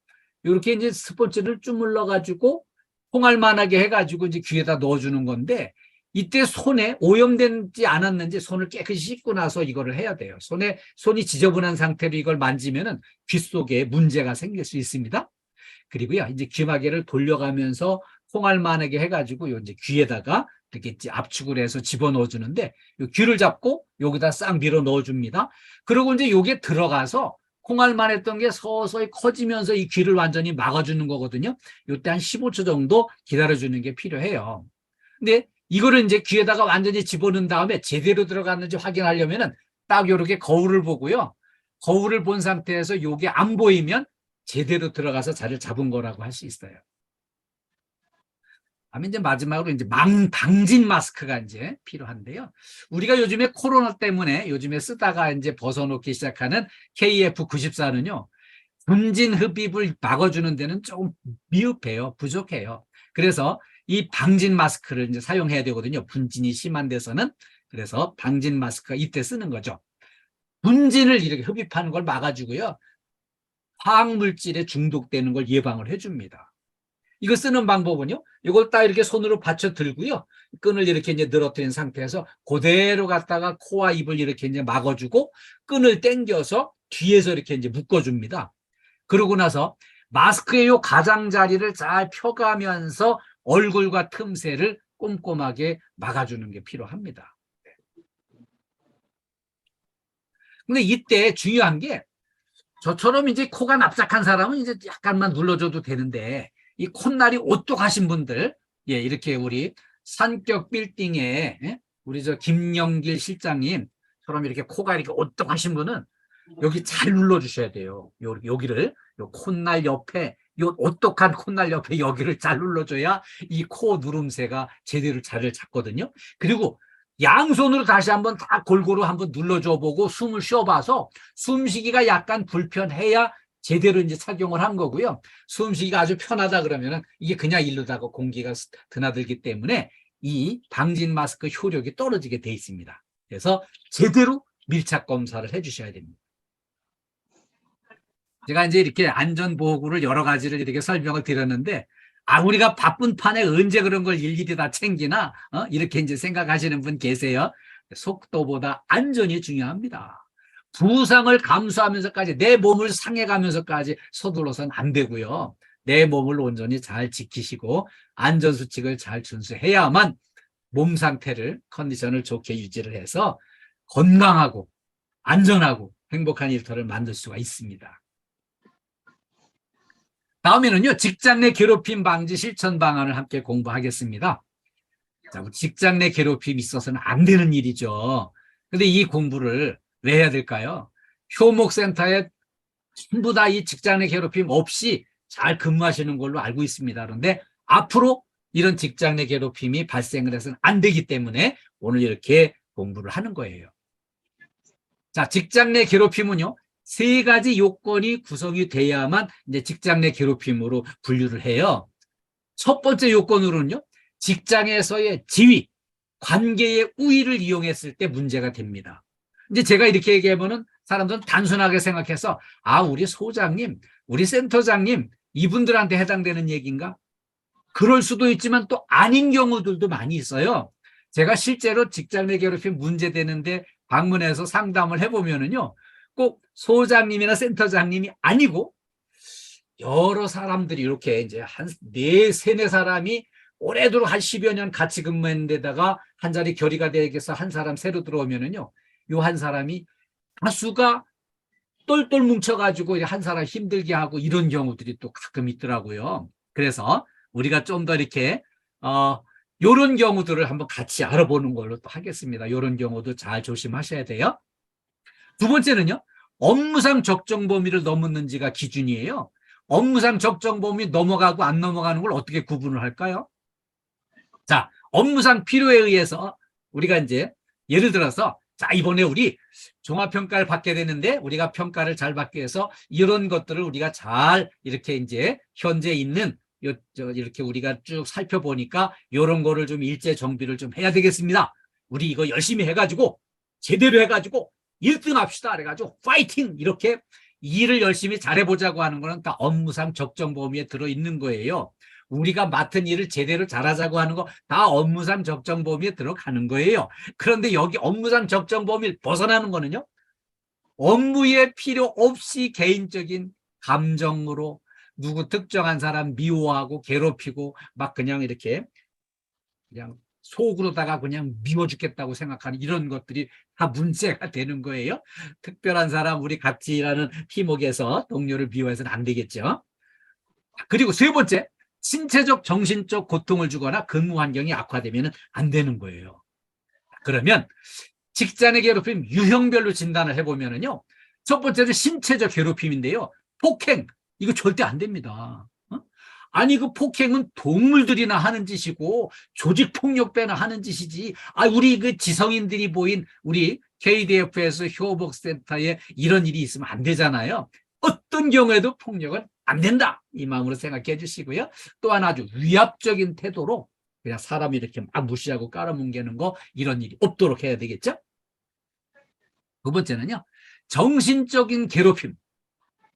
요렇게 이제 스펀지를 주물러 가지고 통할만하게 해가지고 이제 귀에다 넣어주는 건데, 이때 손에 오염되지 않았는지 손을 깨끗이 씻고 나서 이거를 해야 돼요. 손이 지저분한 상태로 이걸 만지면은 귀 속에 문제가 생길 수 있습니다. 그리고요, 이제 귀마개를 돌려가면서 통할만하게 해가지고 요 이제 귀에다가 이렇게 압축을 해서 집어넣어 주는데, 요 귀를 잡고 여기다 싹 밀어 넣어 줍니다. 그리고 이제 요게 들어가서 콩알만 했던 게 서서히 커지면서 이 귀를 완전히 막아주는 거거든요. 요때 한 15초 정도 기다려주는 게 필요해요. 근데 이거를 이제 귀에다가 완전히 집어넣은 다음에 제대로 들어갔는지 확인하려면은 딱 요렇게 거울을 보고요. 거울을 본 상태에서 요게 안 보이면 제대로 들어가서 자리를 잡은 거라고 할 수 있어요. 다음에 이제 마지막으로 이제 방진 마스크가 이제 필요한데요. 우리가 요즘에 코로나 때문에 요즘에 쓰다가 이제 벗어놓기 시작하는 KF94는요, 분진 흡입을 막아주는 데는 조금 미흡해요. 부족해요. 그래서 이 방진 마스크를 이제 사용해야 되거든요. 분진이 심한 데서는. 그래서 방진 마스크가 이때 쓰는 거죠. 분진을 이렇게 흡입하는 걸 막아주고요, 화학물질에 중독되는 걸 예방을 해줍니다. 이거 쓰는 방법은요, 이걸 딱 이렇게 손으로 받쳐 들고요, 끈을 이렇게 이제 늘어뜨린 상태에서 그대로 갖다가 코와 입을 이렇게 이제 막아주고 끈을 당겨서 뒤에서 이렇게 이제 묶어줍니다. 그러고 나서 마스크의 요 가장자리를 잘 펴가면서 얼굴과 틈새를 꼼꼼하게 막아주는 게 필요합니다. 근데 이때 중요한 게, 저처럼 이제 코가 납작한 사람은 이제 약간만 눌러줘도 되는데, 이 콧날이 오똑하신 분들, 예, 이렇게 우리 산격 빌딩에, 예? 우리 저 김영길 실장님처럼 이렇게 코가 이렇게 오똑하신 분은 여기 잘 눌러주셔야 돼요. 여기를, 요 콧날 옆에, 요 오똑한 콧날 옆에 여기를 잘 눌러줘야 이 코 누름새가 제대로 자리를 잡거든요. 그리고 양손으로 다시 한번 다 골고루 한번 눌러줘 보고 숨을 쉬어봐서 숨쉬기가 약간 불편해야 제대로 이제 착용을 한 거고요. 숨쉬기가 아주 편하다 그러면은 이게 그냥 이르다가 공기가 드나들기 때문에 이 방진 마스크 효력이 떨어지게 돼 있습니다. 그래서 제대로 밀착 검사를 해주셔야 됩니다. 제가 이제 이렇게 안전보호구를 여러 가지를 이렇게 설명을 드렸는데, 우리가 바쁜 판에 언제 그런 걸 일일이 다 챙기나, 이렇게 이제 생각하시는 분 계세요. 속도보다 안전이 중요합니다. 부상을 감수하면서까지 내 몸을 상해가면서까지 서둘러서는 안 되고요. 내 몸을 온전히 잘 지키시고 안전수칙을 잘 준수해야만 몸 상태를, 컨디션을 좋게 유지를 해서 건강하고 안전하고 행복한 일터를 만들 수가 있습니다. 다음에는요, 직장 내 괴롭힘 방지 실천 방안을 함께 공부하겠습니다. 자, 직장 내 괴롭힘이 있어서는 안 되는 일이죠. 근데 이 공부를 왜 해야 될까요? 효목센터에 전부 다 이 직장 내 괴롭힘 없이 잘 근무하시는 걸로 알고 있습니다. 그런데 앞으로 이런 직장 내 괴롭힘이 발생을 해서는 안 되기 때문에 오늘 이렇게 공부를 하는 거예요. 자, 직장 내 괴롭힘은요, 3가지 요건이 구성이 돼야만 이제 직장 내 괴롭힘으로 분류를 해요. 첫 번째 요건으로는요, 직장에서의 지위, 관계의 우위를 이용했을 때 문제가 됩니다. 이제 제가 이렇게 얘기하면은 사람들은 단순하게 생각해서, 우리 소장님, 우리 센터장님, 이분들한테 해당되는 얘기인가? 그럴 수도 있지만 또 아닌 경우들도 많이 있어요. 제가 실제로 직장 내 괴롭힘 문제되는데 방문해서 상담을 해보면은요, 꼭 소장님이나 센터장님이 아니고 여러 사람들이 이렇게 이제 한 4-4 오래도록 한 10여 년 같이 근무했는 데다가 한 자리 결의가 되어서 한 사람 새로 들어오면은요, 요 한 사람이 다수가 똘똘 뭉쳐가지고 한 사람 힘들게 하고 이런 경우들이 또 가끔 있더라고요. 그래서 우리가 좀 더 이렇게 요런 경우들을 한번 같이 알아보는 걸로 또 하겠습니다. 요런 경우도 잘 조심하셔야 돼요. 두 번째는요. 업무상 적정 범위를 넘었는지가 기준이에요. 업무상 적정 범위 넘어가고 안 넘어가는 걸 어떻게 구분을 할까요? 자, 업무상 필요에 의해서 우리가 이제 예를 들어서 자, 이번에 우리 종합평가를 받게 되는데 우리가 평가를 잘 받기 위해서 이런 것들을 우리가 잘 이렇게 이제 현재 있는 이렇게 우리가 쭉 살펴보니까 이런 거를 좀 일제 정비를 좀 해야 되겠습니다. 우리 이거 열심히 해가지고 제대로 해가지고 1등 합시다. 그래가지고 파이팅! 이렇게 일을 열심히 잘해보자고 하는 거는 다 업무상 적정 범위에 들어있는 거예요. 우리가 맡은 일을 제대로 잘하자고 하는 거 다 업무상 적정 범위에 들어가는 거예요. 그런데 여기 업무상 적정 범위를 벗어나는 거는요. 업무에 필요 없이 개인적인 감정으로 누구 특정한 사람 미워하고 괴롭히고 막 그냥 이렇게 그냥 속으로다가 그냥 미워 죽겠다고 생각하는 이런 것들이 다 문제가 되는 거예요. 특별한 사람 우리 같이 일하는 팀워크에서 동료를 미워해서는 안 되겠죠. 그리고 세 번째, 신체적 정신적 고통을 주거나 근무 환경이 악화되면 안 되는 거예요. 그러면 직장 내 괴롭힘 유형별로 진단을 해보면은요. 첫 번째는 신체적 괴롭힘인데요. 폭행, 이거 절대 안 됩니다. 아니 그 폭행은 동물들이나 하는 짓이고 조직폭력배나 하는 짓이지. 우리 그 지성인들이 모인 우리 KDF에서 효복센터에 이런 일이 있으면 안 되잖아요. 어떤 경우에도 폭력은 안 된다. 이 마음으로 생각해 주시고요. 또한 아주 위압적인 태도로 그냥 사람 이렇게 막 무시하고 깔아뭉개는 거 이런 일이 없도록 해야 되겠죠. 두 번째는요. 정신적인 괴롭힘.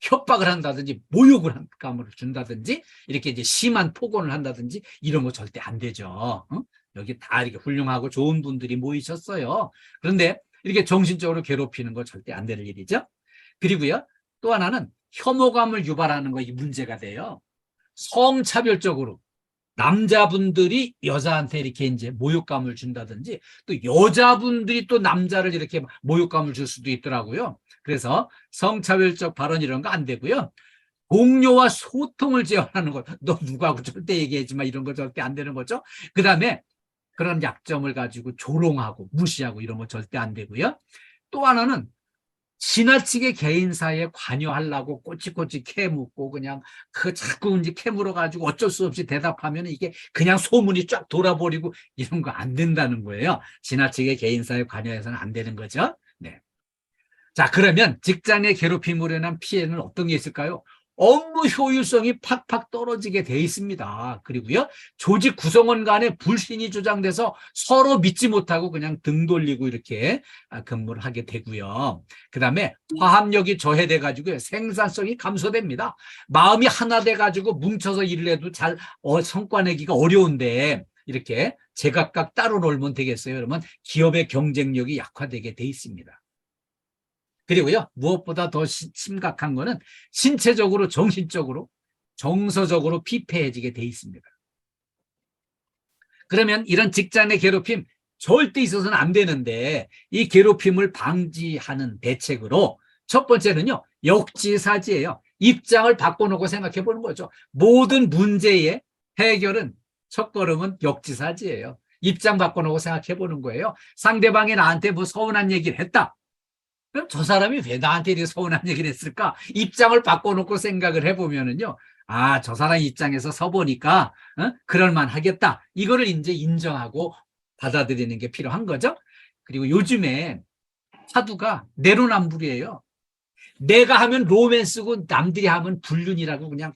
협박을 한다든지 모욕을 감을 준다든지 이렇게 이제 심한 폭언을 한다든지 이런 거 절대 안 되죠. 여기 다 이렇게 훌륭하고 좋은 분들이 모이셨어요. 그런데 이렇게 정신적으로 괴롭히는 거 절대 안 되는 일이죠. 그리고요. 또 하나는 혐오감을 유발하는 거 이 문제가 돼요. 성차별적으로 남자분들이 여자한테 이렇게 이제 모욕감을 준다든지 또 여자분들이 또 남자를 이렇게 모욕감을 줄 수도 있더라고요. 그래서 성차별적 발언 이런 거 안 되고요. 동료와 소통을 제한하는 것. 너 누구하고 절대 얘기하지 마. 이런 거 절대 안 되는 거죠. 그 다음에 그런 약점을 가지고 조롱하고 무시하고 이런 거 절대 안 되고요. 또 하나는 지나치게 개인사에 관여하려고 꼬치꼬치 캐묻고 그냥 그 자꾸 이제 캐물어가지고 어쩔 수 없이 대답하면 이게 그냥 소문이 쫙 돌아버리고 이런 거 안 된다는 거예요. 지나치게 개인사에 관여해서는 안 되는 거죠. 네. 자, 그러면 직장의 괴롭힘으로 인한 피해는 어떤 게 있을까요? 업무 효율성이 팍팍 떨어지게 돼 있습니다. 그리고요, 조직 구성원 간에 불신이 조장돼서 서로 믿지 못하고 그냥 등 돌리고 이렇게 근무를 하게 되고요. 그 다음에 화합력이 저해돼 가지고 생산성이 감소됩니다. 마음이 하나 돼 가지고 뭉쳐서 일을 해도 잘 성과 내기가 어려운데 이렇게 제각각 따로 놀면 되겠어요. 그러면 기업의 경쟁력이 약화되게 돼 있습니다. 그리고요, 무엇보다 더 심각한 거는 신체적으로, 정신적으로, 정서적으로 피폐해지게 돼 있습니다. 그러면 이런 직장 내 괴롭힘 절대 있어서는 안 되는데 이 괴롭힘을 방지하는 대책으로 첫 번째는요, 역지사지예요. 입장을 바꿔놓고 생각해 보는 거죠. 모든 문제의 해결은 첫걸음은 역지사지예요. 입장 바꿔놓고 생각해 보는 거예요. 상대방이 나한테 뭐 서운한 얘기를 했다. 그럼 저 사람이 왜 나한테 이렇게 서운한 얘기를 했을까? 입장을 바꿔놓고 생각을 해보면은요. 저 사람 입장에서 서보니까 그럴만 하겠다. 이거를 이제 인정하고 받아들이는 게 필요한 거죠. 그리고 요즘에 화두가 내로남불이에요. 내가 하면 로맨스고 남들이 하면 불륜이라고 그냥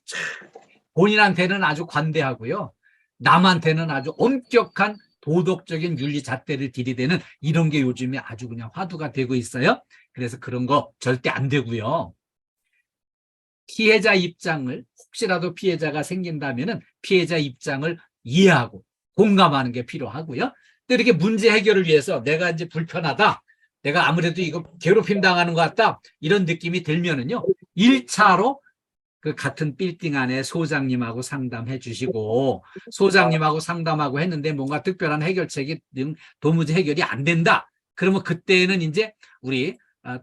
본인한테는 아주 관대하고요. 남한테는 아주 엄격한 도덕적인 윤리 잣대를 들이대는 이런 게 요즘에 아주 그냥 화두가 되고 있어요. 그래서 그런 거 절대 안 되고요. 피해자 입장을 혹시라도 피해자가 생긴다면은 피해자 입장을 이해하고 공감하는 게 필요하고요. 또 이렇게 문제 해결을 위해서 내가 이제 불편하다. 내가 아무래도 이거 괴롭힘 당하는 것 같다. 이런 느낌이 들면은요. 1차로 그 같은 빌딩 안에 소장님하고 상담해 주시고 소장님하고 상담하고 했는데 뭔가 특별한 해결책이 도무지 해결이 안 된다. 그러면 그때는 이제 우리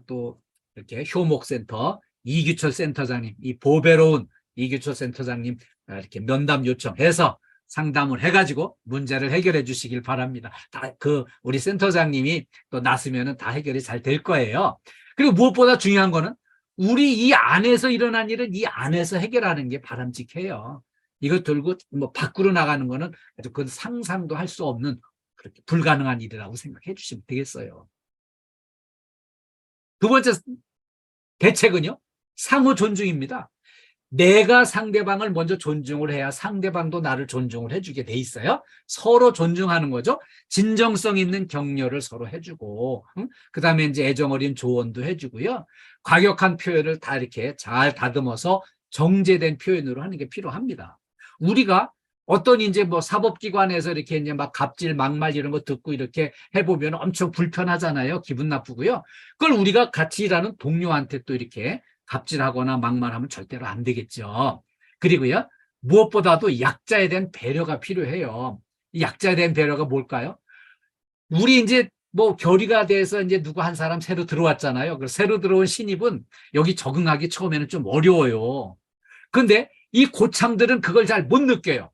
또 이렇게 효목센터 이규철 센터장님 이 보배로운 이규초 센터장님 이렇게 면담 요청해서 상담을 해가지고 문제를 해결해 주시길 바랍니다. 다 우리 센터장님이 또 나서면은 다 해결이 잘 될 거예요. 그리고 무엇보다 중요한 거는 우리 이 안에서 일어난 일은 이 안에서 해결하는 게 바람직해요. 이거 들고 뭐 밖으로 나가는 거는 아주 그건 상상도 할 수 없는 그렇게 불가능한 일이라고 생각해 주시면 되겠어요. 두 번째 대책은요, 상호 존중입니다. 내가 상대방을 먼저 존중을 해야 상대방도 나를 존중을 해주게 돼 있어요. 서로 존중하는 거죠. 진정성 있는 격려를 서로 해주고, 그다음에 이제 애정 어린 조언도 해주고요. 과격한 표현을 다 이렇게 잘 다듬어서 정제된 표현으로 하는 게 필요합니다. 우리가 어떤 이제 뭐 사법기관에서 이렇게 이제 막 갑질, 막말 이런 거 듣고 이렇게 해보면 엄청 불편하잖아요. 기분 나쁘고요. 그걸 우리가 같이 일하는 동료한테 또 이렇게 갑질하거나 막말하면 절대로 안 되겠죠. 그리고요, 무엇보다도 약자에 대한 배려가 필요해요. 이 약자에 대한 배려가 뭘까요? 우리 이제 뭐 결의가 돼서 이제 누구 한 사람 새로 들어왔잖아요. 그 새로 들어온 신입은 여기 적응하기 처음에는 좀 어려워요. 근데 이 고참들은 그걸 잘 못 느껴요.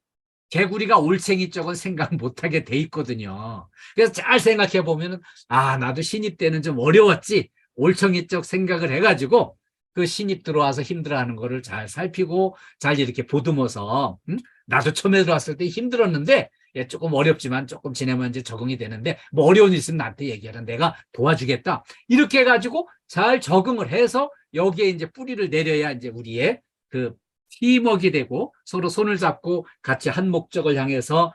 개구리가 올챙이 쪽은 생각 못하게 돼 있거든요. 그래서 잘 생각해 보면은, 아, 나도 신입 때는 좀 어려웠지. 올챙이 쪽 생각을 해가지고 그 신입 들어와서 힘들어하는 거를 잘 살피고 잘 이렇게 보듬어서, 나도 처음에 들어왔을 때 힘들었는데 조금 어렵지만 조금 지내면 이제 적응이 되는데 뭐 어려운 일 있으면 나한테 얘기하라, 내가 도와주겠다, 이렇게 해가지고 잘 적응을 해서 여기에 이제 뿌리를 내려야 이제 우리의 그 팀워크가 되고 서로 손을 잡고 같이 한 목적을 향해서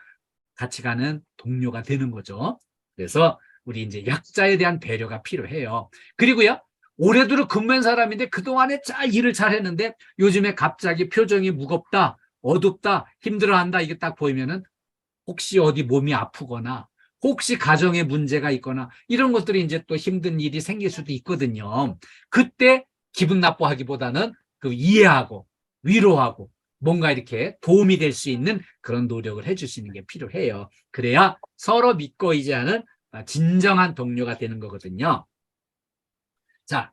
같이 가는 동료가 되는 거죠. 그래서 우리 이제 약자에 대한 배려가 필요해요. 그리고요, 오래도록 근무한 사람인데 그동안에 일을 잘 했는데 요즘에 갑자기 표정이 무겁다, 어둡다, 힘들어한다, 이게 딱 보이면은 혹시 어디 몸이 아프거나 혹시 가정에 문제가 있거나 이런 것들이 이제 또 힘든 일이 생길 수도 있거든요. 그때 기분 나빠하기보다는 그 이해하고 위로하고 뭔가 이렇게 도움이 될 수 있는 그런 노력을 해주시는 게 필요해요. 그래야 서로 믿고 의지하는 진정한 동료가 되는 거거든요. 자,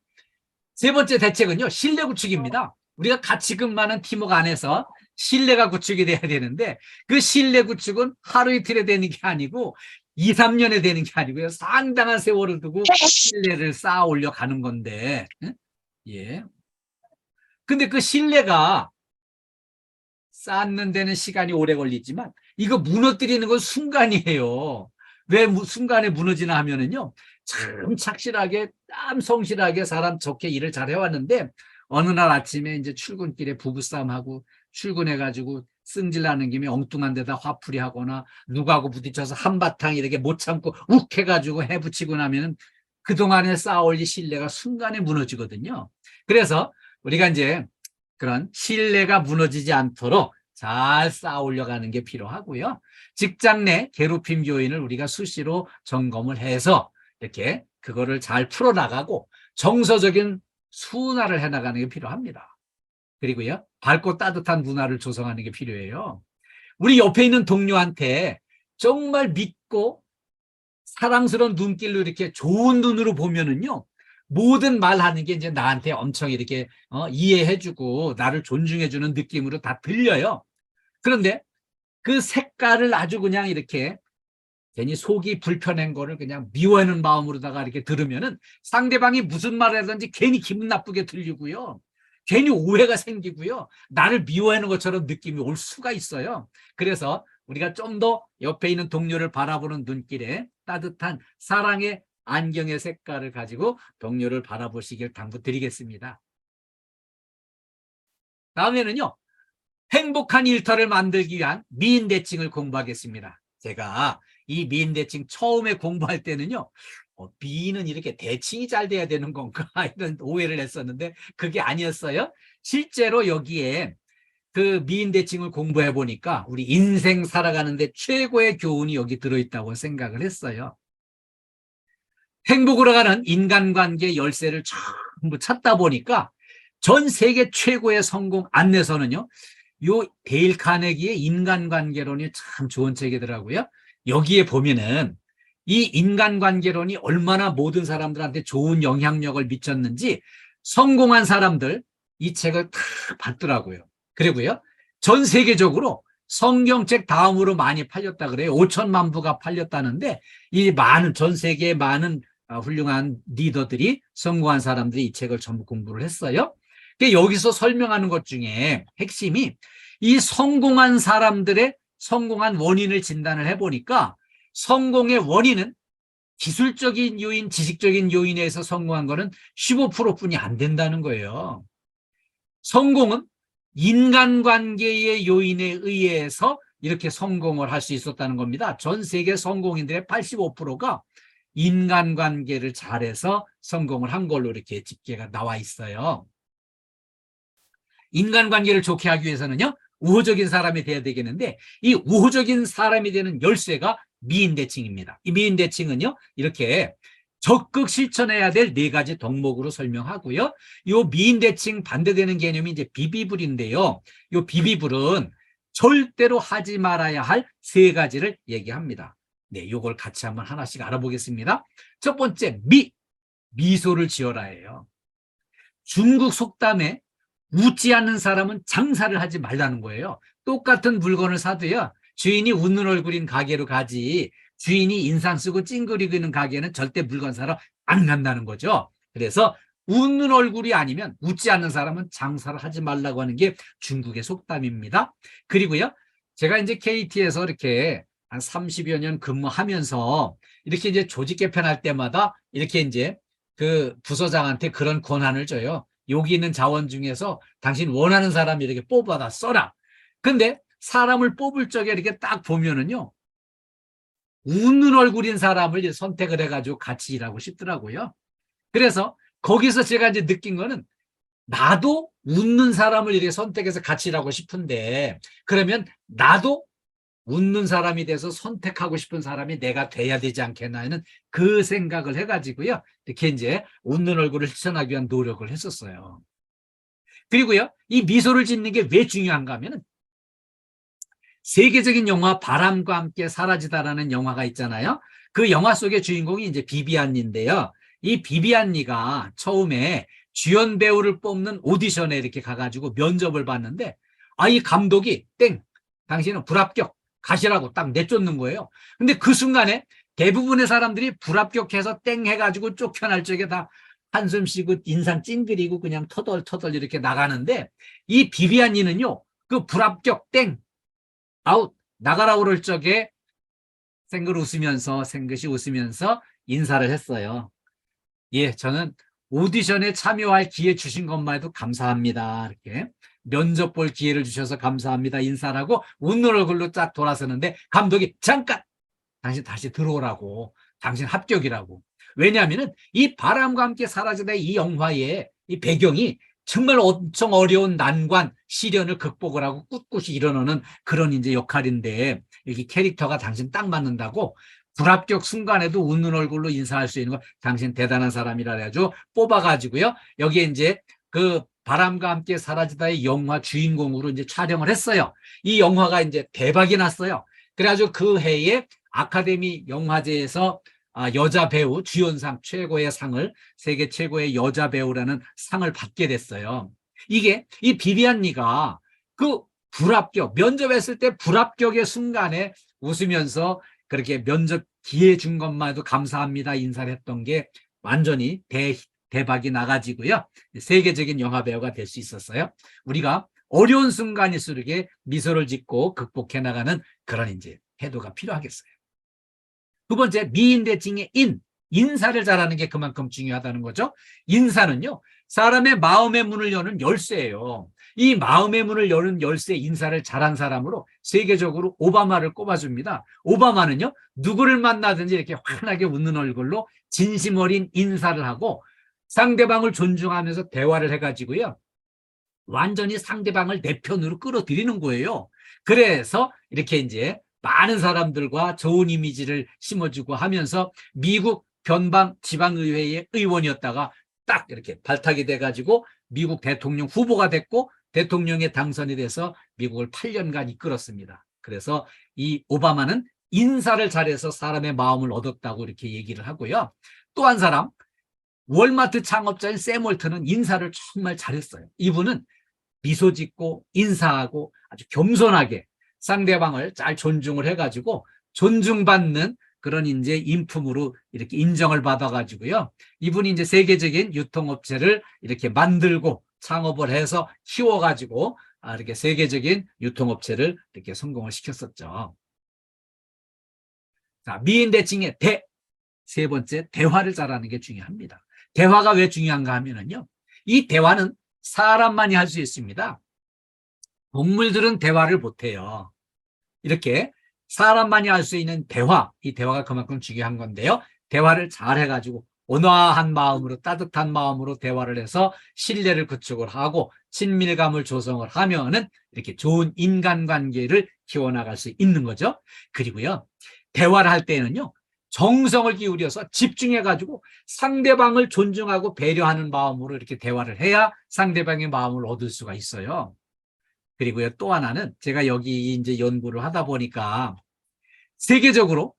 세 번째 대책은요, 신뢰 구축입니다. 우리가 같이 근무하는 팀워크 안에서 신뢰가 구축이 돼야 되는데 그 신뢰 구축은 하루 이틀에 되는 게 아니고 2, 3년에 되는 게 아니고요, 상당한 세월을 두고 신뢰를 쌓아 올려 가는 건데, 예. 근데 그 신뢰가 쌓는 데는 시간이 오래 걸리지만 이거 무너뜨리는 건 순간이에요. 왜 순간에 무너지나 하면은요, 참 착실하게, 참 성실하게 사람 좋게 일을 잘 해왔는데 어느 날 아침에 이제 출근길에 부부싸움하고 출근해가지고 승질나는 김에 엉뚱한 데다 화풀이 하거나 누구하고 부딪혀서 한바탕 이렇게 못 참고 욱 해가지고 해붙이고 나면은 그동안에 쌓아올린 신뢰가 순간에 무너지거든요. 그래서 우리가 이제 그런 신뢰가 무너지지 않도록 잘 쌓아 올려가는 게 필요하고요. 직장 내 괴롭힘 요인을 우리가 수시로 점검을 해서 이렇게 그거를 잘 풀어나가고 정서적인 순화를 해나가는 게 필요합니다. 그리고요, 밝고 따뜻한 문화를 조성하는 게 필요해요. 우리 옆에 있는 동료한테 정말 믿고 사랑스러운 눈길로 이렇게 좋은 눈으로 보면은요, 모든 말하는 게 이제 나한테 엄청 이렇게 이해해주고 나를 존중해주는 느낌으로 다 들려요. 그런데 그 색깔을 아주 그냥 이렇게 괜히 속이 불편한 거를 그냥 미워하는 마음으로다가 이렇게 들으면은 상대방이 무슨 말을 하든지 괜히 기분 나쁘게 들리고요, 괜히 오해가 생기고요, 나를 미워하는 것처럼 느낌이 올 수가 있어요. 그래서 우리가 좀 더 옆에 있는 동료를 바라보는 눈길에 따뜻한 사랑의 안경의 색깔을 가지고 동료를 바라보시길 당부드리겠습니다. 다음에는요, 행복한 일터를 만들기 위한 미인대칭을 공부하겠습니다. 제가 이 미인대칭 처음에 공부할 때는요, 미인은 이렇게 대칭이 잘 돼야 되는 건가 이런 오해를 했었는데 그게 아니었어요. 실제로 여기에 그 미인대칭을 공부해 보니까 우리 인생 살아가는데 최고의 교훈이 여기 들어있다고 생각을 했어요. 행복으로 가는 인간관계 열쇠를 전부 찾다 보니까 전 세계 최고의 성공 안내서는요, 요 데일 카네기의 인간관계론이 참 좋은 책이더라고요. 여기에 보면은 이 인간관계론이 얼마나 모든 사람들한테 좋은 영향력을 미쳤는지 성공한 사람들 이 책을 다 봤더라고요. 그리고요, 전 세계적으로 성경책 다음으로 많이 팔렸다 그래요. 5천만 부가 팔렸다는데, 이 많은, 전 세계의 많은 훌륭한 리더들이, 성공한 사람들이 이 책을 전부 공부를 했어요. 여기서 설명하는 것 중에 핵심이, 이 성공한 사람들의 성공한 원인을 진단을 해보니까, 성공의 원인은 기술적인 요인, 지식적인 요인에서 성공한 거는 15%뿐이 안 된다는 거예요. 성공은 인간관계의 요인에 의해서 이렇게 성공을 할 수 있었다는 겁니다. 전 세계 성공인들의 85%가 인간관계를 잘해서 성공을 한 걸로 이렇게 집계가 나와 있어요. 인간관계를 좋게 하기 위해서는요, 우호적인 사람이 돼야 되겠는데, 이 우호적인 사람이 되는 열쇠가 미인대칭입니다. 이 미인대칭은요, 이렇게 적극 실천해야 될 4가지 덕목으로 설명하고요. 이 미인대칭 반대되는 개념이 이제 비비불인데요. 이 비비불은 절대로 하지 말아야 할 3가지를 얘기합니다. 네, 이걸 같이 한번 하나씩 알아보겠습니다. 첫 번째, 미소를 지어라예요. 중국 속담에 웃지 않는 사람은 장사를 하지 말라는 거예요. 똑같은 물건을 사도요, 주인이 웃는 얼굴인 가게로 가지, 주인이 인상 쓰고 찡그리고 있는 가게는 절대 물건 사러 안 간다는 거죠. 그래서 웃는 얼굴이 아니면, 웃지 않는 사람은 장사를 하지 말라고 하는 게 중국의 속담입니다. 그리고요, 제가 이제 KT에서 이렇게 한 30여 년 근무하면서 이렇게 이제 조직 개편할 때마다 이렇게 이제 그 부서장한테 그런 권한을 줘요. 여기 있는 자원 중에서 당신 원하는 사람 이렇게 뽑아다 써라. 근데 사람을 뽑을 적에 이렇게 딱 보면은요, 웃는 얼굴인 사람을 선택을 해가지고 같이 일하고 싶더라고요. 그래서 거기서 제가 이제 느낀 거는, 나도 웃는 사람을 이렇게 선택해서 같이 일하고 싶은데, 그러면 나도 웃는 사람이 돼서 선택하고 싶은 사람이 내가 돼야 되지 않겠나 하는 그 생각을 해가지고요, 이렇게 이제 웃는 얼굴을 실천하기 위한 노력을 했었어요. 그리고요, 이 미소를 짓는 게 왜 중요한가 하면은, 세계적인 영화 바람과 함께 사라지다라는 영화가 있잖아요. 그 영화 속의 주인공이 이제 비비안니인데요. 이 비비안니가 처음에 주연 배우를 뽑는 오디션에 이렇게 가가지고 면접을 봤는데, 이 감독이 당신은 불합격, 가시라고 딱 내쫓는 거예요. 근데 그 순간에 대부분의 사람들이 불합격해서 해가지고 쫓겨날 적에 다 한숨 쉬고 인상 찡그리고 그냥 터덜터덜 이렇게 나가는데, 이 비비안니는요, 그 불합격 아웃 나가라 그럴 적에 생긋이 웃으면서 인사를 했어요. 예, 저는 오디션에 참여할 기회 주신 것만 해도 감사합니다. 이렇게 면접 볼 기회를 주셔서 감사합니다. 인사를 하고 웃는 얼굴로 쫙 돌아서는데, 감독이 잠깐! 당신 다시 들어오라고. 당신 합격이라고. 왜냐하면 이 바람과 함께 사라지다 이 영화의 이 배경이 정말 엄청 어려운 난관, 시련을 극복을 하고 꿋꿋이 일어나는 그런 이제 역할인데, 여기 캐릭터가 당신 딱 맞는다고 불합격 순간에도 웃는 얼굴로 인사할 수 있는 거, 당신 대단한 사람이라 해가지고 뽑아가지고요, 여기에 이제 그 바람과 함께 사라지다의 영화 주인공으로 이제 촬영을 했어요. 이 영화가 이제 대박이 났어요. 그래가지고 그 해에 아카데미 영화제에서 여자 배우 주연상 최고의 상을, 세계 최고의 여자 배우라는 상을 받게 됐어요. 이게 이 비비안니가 그 불합격, 면접했을 때 불합격의 순간에 웃으면서 그렇게 면접 기회 준 것만 해도 감사합니다 인사를 했던 게 완전히 대박이 나가지고요, 세계적인 영화 배우가 될 수 있었어요. 우리가 어려운 순간일수록 미소를 짓고 극복해 나가는 그런 이제 태도가 필요하겠어요. 두 번째, 미인대칭의 인사를 잘하는 게 그만큼 중요하다는 거죠. 인사는요, 사람의 마음의 문을 여는 열쇠예요. 이 마음의 문을 여는 열쇠, 인사를 잘한 사람으로 세계적으로 오바마를 꼽아줍니다. 오바마는요, 누구를 만나든지 이렇게 환하게 웃는 얼굴로 진심 어린 인사를 하고 상대방을 존중하면서 대화를 해가지고요, 완전히 상대방을 내 편으로 끌어들이는 거예요. 그래서 이렇게 이제 많은 사람들과 좋은 이미지를 심어주고 하면서 미국 변방 지방의회의 의원이었다가 딱 이렇게 발탁이 돼가지고 미국 대통령 후보가 됐고 대통령에 당선이 돼서 미국을 8년간 이끌었습니다. 그래서 이 오바마는 인사를 잘해서 사람의 마음을 얻었다고 이렇게 얘기를 하고요. 또 한 사람, 월마트 창업자인 샘 월튼은 인사를 정말 잘했어요. 이분은 미소 짓고 인사하고 아주 겸손하게 상대방을 잘 존중을 해가지고 존중받는 그런 이제 인품으로 이렇게 인정을 받아가지고요. 이분이 이제 세계적인 유통업체를 이렇게 만들고 창업을 해서 키워가지고 이렇게 세계적인 유통업체를 이렇게 성공을 시켰었죠. 자, 미인대칭의 대. 세 번째, 대화를 잘하는 게 중요합니다. 대화가 왜 중요한가 하면은요. 이 대화는 사람만이 할 수 있습니다. 동물들은 대화를 못해요. 이렇게 사람만이 할 수 있는 대화, 이 대화가 그만큼 중요한 건데요. 대화를 잘 해가지고 온화한 마음으로, 따뜻한 마음으로 대화를 해서 신뢰를 구축을 하고 친밀감을 조성을 하면은 이렇게 좋은 인간관계를 키워나갈 수 있는 거죠. 그리고요, 대화를 할 때는요, 정성을 기울여서 집중해가지고 상대방을 존중하고 배려하는 마음으로 이렇게 대화를 해야 상대방의 마음을 얻을 수가 있어요. 그리고요, 또 하나는 제가 여기 이제 연구를 하다 보니까 세계적으로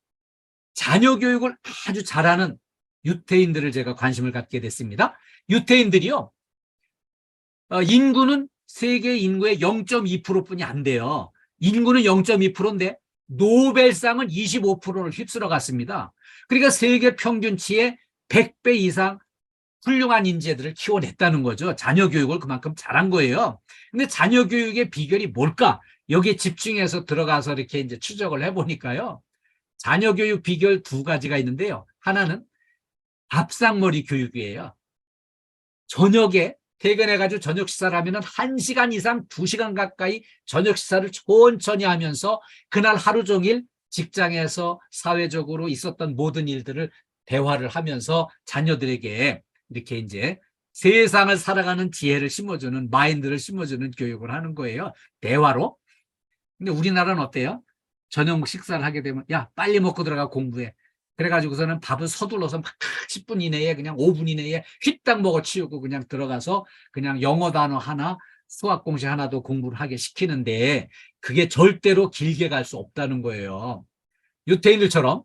자녀 교육을 아주 잘하는 유태인들을 제가 관심을 갖게 됐습니다. 유태인들이요, 인구는 세계 인구의 0.2%뿐이 안 돼요. 인구는 0.2%인데 노벨상은 25%를 휩쓸어 갔습니다. 그러니까 세계 평균치의 100배 이상 훌륭한 인재들을 키워냈다는 거죠. 자녀 교육을 그만큼 잘한 거예요. 근데 자녀 교육의 비결이 뭘까? 여기에 집중해서 들어가서 이렇게 이제 추적을 해보니까요. 자녀 교육 비결 두 가지가 있는데요. 하나는 밥상머리 교육이에요. 저녁에 퇴근해가지고 저녁 식사를 하면 1시간 이상 2시간 가까이 저녁 식사를 천천히 하면서 그날 하루 종일 직장에서 사회적으로 있었던 모든 일들을 대화를 하면서 자녀들에게 이렇게 이제 세상을 살아가는 지혜를 심어주는, 마인드를 심어주는 교육을 하는 거예요. 대화로. 근데 우리나라는 어때요? 저녁 식사를 하게 되면 야, 빨리 먹고 들어가 공부해. 그래가지고서는 밥을 서둘러서 막 10분 이내에 그냥 5분 이내에 휘딱 먹어 치우고 그냥 들어가서 그냥 영어 단어 하나, 수학 공식 하나도 공부를 하게 시키는데 그게 절대로 길게 갈 수 없다는 거예요. 유태인들처럼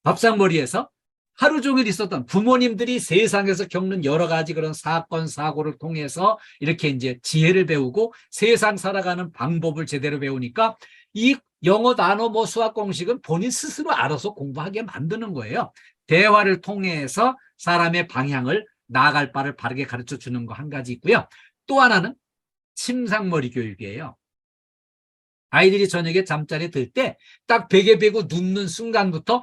밥상머리에서 하루 종일 있었던 부모님들이 세상에서 겪는 여러 가지 그런 사건, 사고를 통해서 이렇게 이제 지혜를 배우고 세상 살아가는 방법을 제대로 배우니까 이 영어 단어, 뭐 수학 공식은 본인 스스로 알아서 공부하게 만드는 거예요. 대화를 통해서 사람의 방향을 나아갈 바를 바르게 가르쳐 주는 거 한 가지 있고요. 또 하나는 침상머리 교육이에요. 아이들이 저녁에 잠자리에 들 때 딱 베개 베고 눕는 순간부터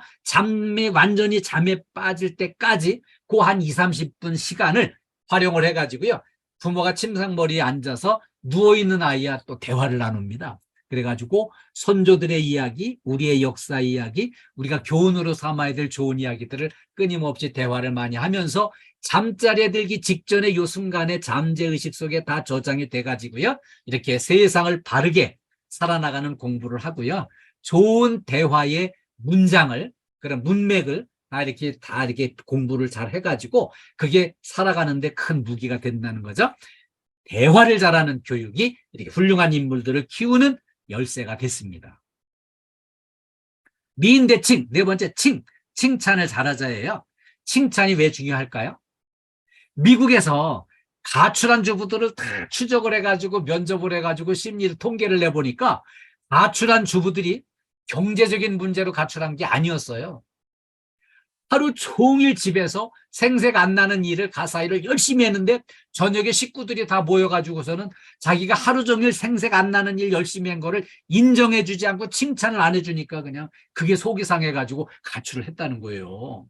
완전히 잠에 빠질 때까지 그 한 2, 30분 시간을 활용을 해가지고요. 부모가 침상머리에 앉아서 누워있는 아이와 또 대화를 나눕니다. 그래가지고 선조들의 이야기, 우리의 역사 이야기, 우리가 교훈으로 삼아야 될 좋은 이야기들을 끊임없이 대화를 많이 하면서 잠자리에 들기 직전의 요 순간에 잠재의식 속에 다 저장이 돼가지고요. 이렇게 세상을 바르게 살아나가는 공부를 하고요. 좋은 대화의 문장을, 그런 문맥을 다 이렇게 공부를 잘 해가지고 그게 살아가는데 큰 무기가 된다는 거죠. 대화를 잘하는 교육이 이렇게 훌륭한 인물들을 키우는 열쇠가 됐습니다. 미인대칭, 네 번째 칭찬을 잘하자예요. 칭찬이 왜 중요할까요? 미국에서 가출한 주부들을 다 추적을 해가지고 면접을 해가지고 심리 통계를 내보니까 가출한 주부들이 경제적인 문제로 가출한 게 아니었어요. 하루 종일 집에서 생색 안 나는 일을 가사일을 열심히 했는데 저녁에 식구들이 다 모여가지고서는 자기가 하루 종일 생색 안 나는 일 열심히 한 거를 인정해 주지 않고 칭찬을 안 해주니까 그냥 그게 속이 상해가지고 가출을 했다는 거예요.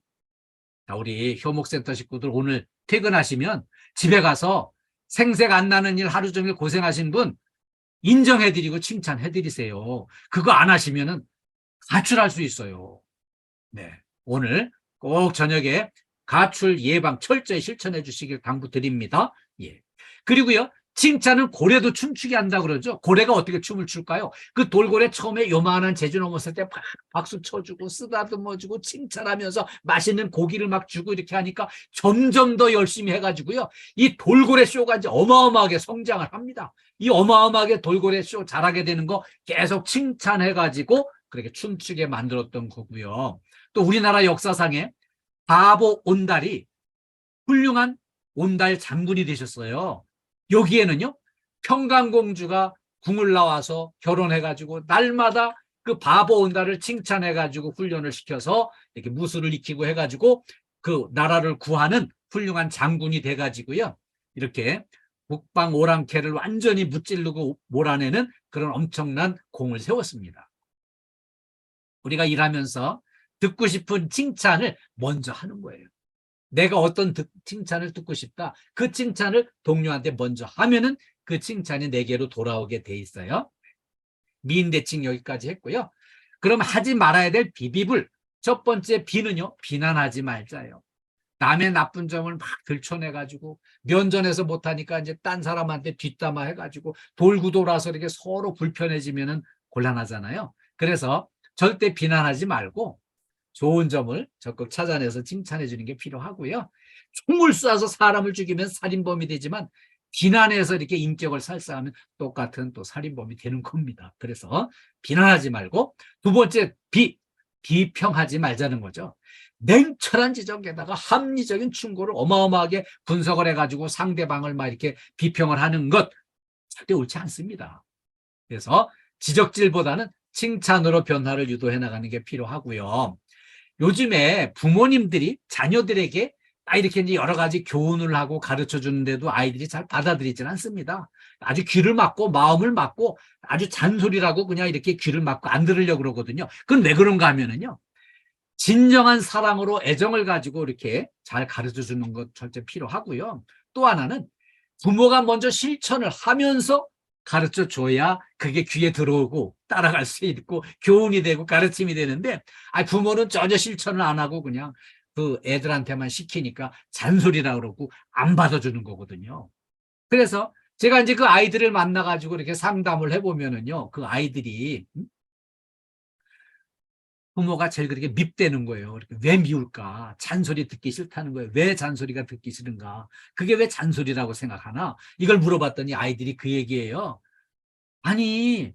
자, 우리 효목센터 식구들 오늘 퇴근하시면 집에 가서 생색 안 나는 일 하루 종일 고생하신 분 인정해드리고 칭찬해드리세요. 그거 안 하시면은 가출할 수 있어요. 네, 오늘 꼭 저녁에 가출 예방 철저히 실천해 주시길 당부드립니다. 예. 그리고요, 칭찬은 고래도 춤추게 한다 그러죠. 고래가 어떻게 춤을 출까요? 그 돌고래 처음에 요만한 제주 넘었을 때 박수 쳐주고 쓰다듬어주고 칭찬하면서 맛있는 고기를 막 주고 이렇게 하니까 점점 더 열심히 해가지고요. 이 돌고래 쇼가 이제 어마어마하게 성장을 합니다. 이 어마어마하게 돌고래 쇼 잘하게 되는 거 계속 칭찬해가지고 그렇게 춤추게 만들었던 거고요. 또 우리나라 역사상에 바보 온달이 훌륭한 온달 장군이 되셨어요. 여기에는요, 평강공주가 궁을 나와서 결혼해가지고 날마다 그 바보 온다를 칭찬해가지고 훈련을 시켜서 이렇게 무술을 익히고 해가지고 그 나라를 구하는 훌륭한 장군이 돼가지고요. 이렇게 북방 오랑캐를 완전히 무찌르고 몰아내는 그런 엄청난 공을 세웠습니다. 우리가 일하면서 듣고 싶은 칭찬을 먼저 하는 거예요. 내가 어떤 칭찬을 듣고 싶다. 그 칭찬을 동료한테 먼저 하면은 그 칭찬이 내게로 돌아오게 돼 있어요. 미인대칭 여기까지 했고요. 그럼 하지 말아야 될 비비불. 첫 번째 비는요. 비난하지 말자예요. 남의 나쁜 점을 막 들춰내가지고 면전에서 못하니까 이제 딴 사람한테 뒷담화 해가지고 돌고 돌아서 이렇게 서로 불편해지면은 곤란하잖아요. 그래서 절대 비난하지 말고 좋은 점을 적극 찾아내서 칭찬해 주는 게 필요하고요. 총을 쏴서 사람을 죽이면 살인범이 되지만 비난해서 이렇게 인격을 살상하면 똑같은 또 살인범이 되는 겁니다. 그래서 비난하지 말고 두 번째 비평하지 말자는 거죠. 냉철한 지적에다가 합리적인 충고를 어마어마하게 분석을 해가지고 상대방을 막 이렇게 비평을 하는 것 절대 옳지 않습니다. 그래서 지적질보다는 칭찬으로 변화를 유도해 나가는 게 필요하고요. 요즘에 부모님들이 자녀들에게 이렇게 이제 여러 가지 교훈을 하고 가르쳐 주는데도 아이들이 잘 받아들이지는 않습니다. 아주 귀를 막고 마음을 막고 아주 잔소리라고 그냥 이렇게 귀를 막고 안 들으려고 그러거든요. 그건 왜 그런가 하면은요. 진정한 사랑으로 애정을 가지고 이렇게 잘 가르쳐 주는 것 절대 필요하고요. 또 하나는 부모가 먼저 실천을 하면서 가르쳐 줘야 그게 귀에 들어오고 따라갈 수 있고 교훈이 되고 가르침이 되는데 부모는 전혀 실천을 안 하고 그냥 그 애들한테만 시키니까 잔소리라 그러고 안 받아주는 거거든요. 그래서 제가 이제 그 아이들을 만나가지고 이렇게 상담을 해보면은요, 그 아이들이 부모가 제일 그렇게 밉대는 거예요. 왜 미울까? 잔소리 듣기 싫다는 거예요. 왜 잔소리가 듣기 싫은가? 그게 왜 잔소리라고 생각하나? 이걸 물어봤더니 아이들이 그 얘기예요. 아니,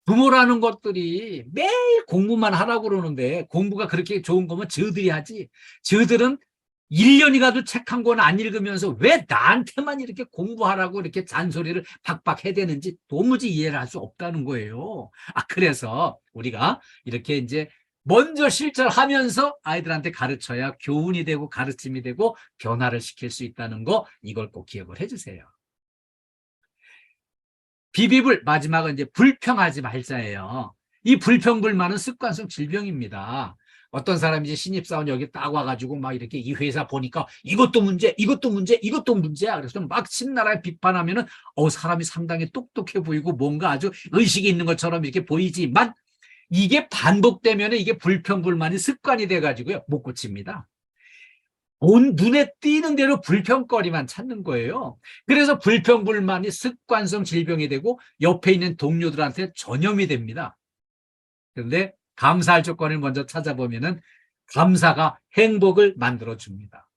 부모라는 것들이 매일 공부만 하라고 그러는데 공부가 그렇게 좋은 거면 저들이 하지. 저들은 1년이 가도 책 한 권 안 읽으면서 왜 나한테만 이렇게 공부하라고 이렇게 잔소리를 박박 해대는지 도무지 이해를 할 수 없다는 거예요. 그래서 우리가 이렇게 이제 먼저 실천하면서 아이들한테 가르쳐야 교훈이 되고 가르침이 되고 변화를 시킬 수 있다는 거, 이걸 꼭 기억을 해주세요. 비비불, 마지막은 이제 불평하지 말자예요. 이 불평불만은 습관성 질병입니다. 어떤 사람이 이제 신입사원 여기 딱 와가지고 막 이렇게 이 회사 보니까 이것도 문제, 이것도 문제, 이것도 문제야. 그래서 막 신나라에 비판하면은 사람이 상당히 똑똑해 보이고 뭔가 아주 의식이 있는 것처럼 이렇게 보이지만 이게 반복되면 이게 불평불만이 습관이 돼가지고요. 못 고칩니다. 온 눈에 띄는 대로 불평거리만 찾는 거예요. 그래서 불평불만이 습관성 질병이 되고 옆에 있는 동료들한테 전염이 됩니다. 그런데 감사할 조건을 먼저 찾아보면은 감사가 행복을 만들어줍니다.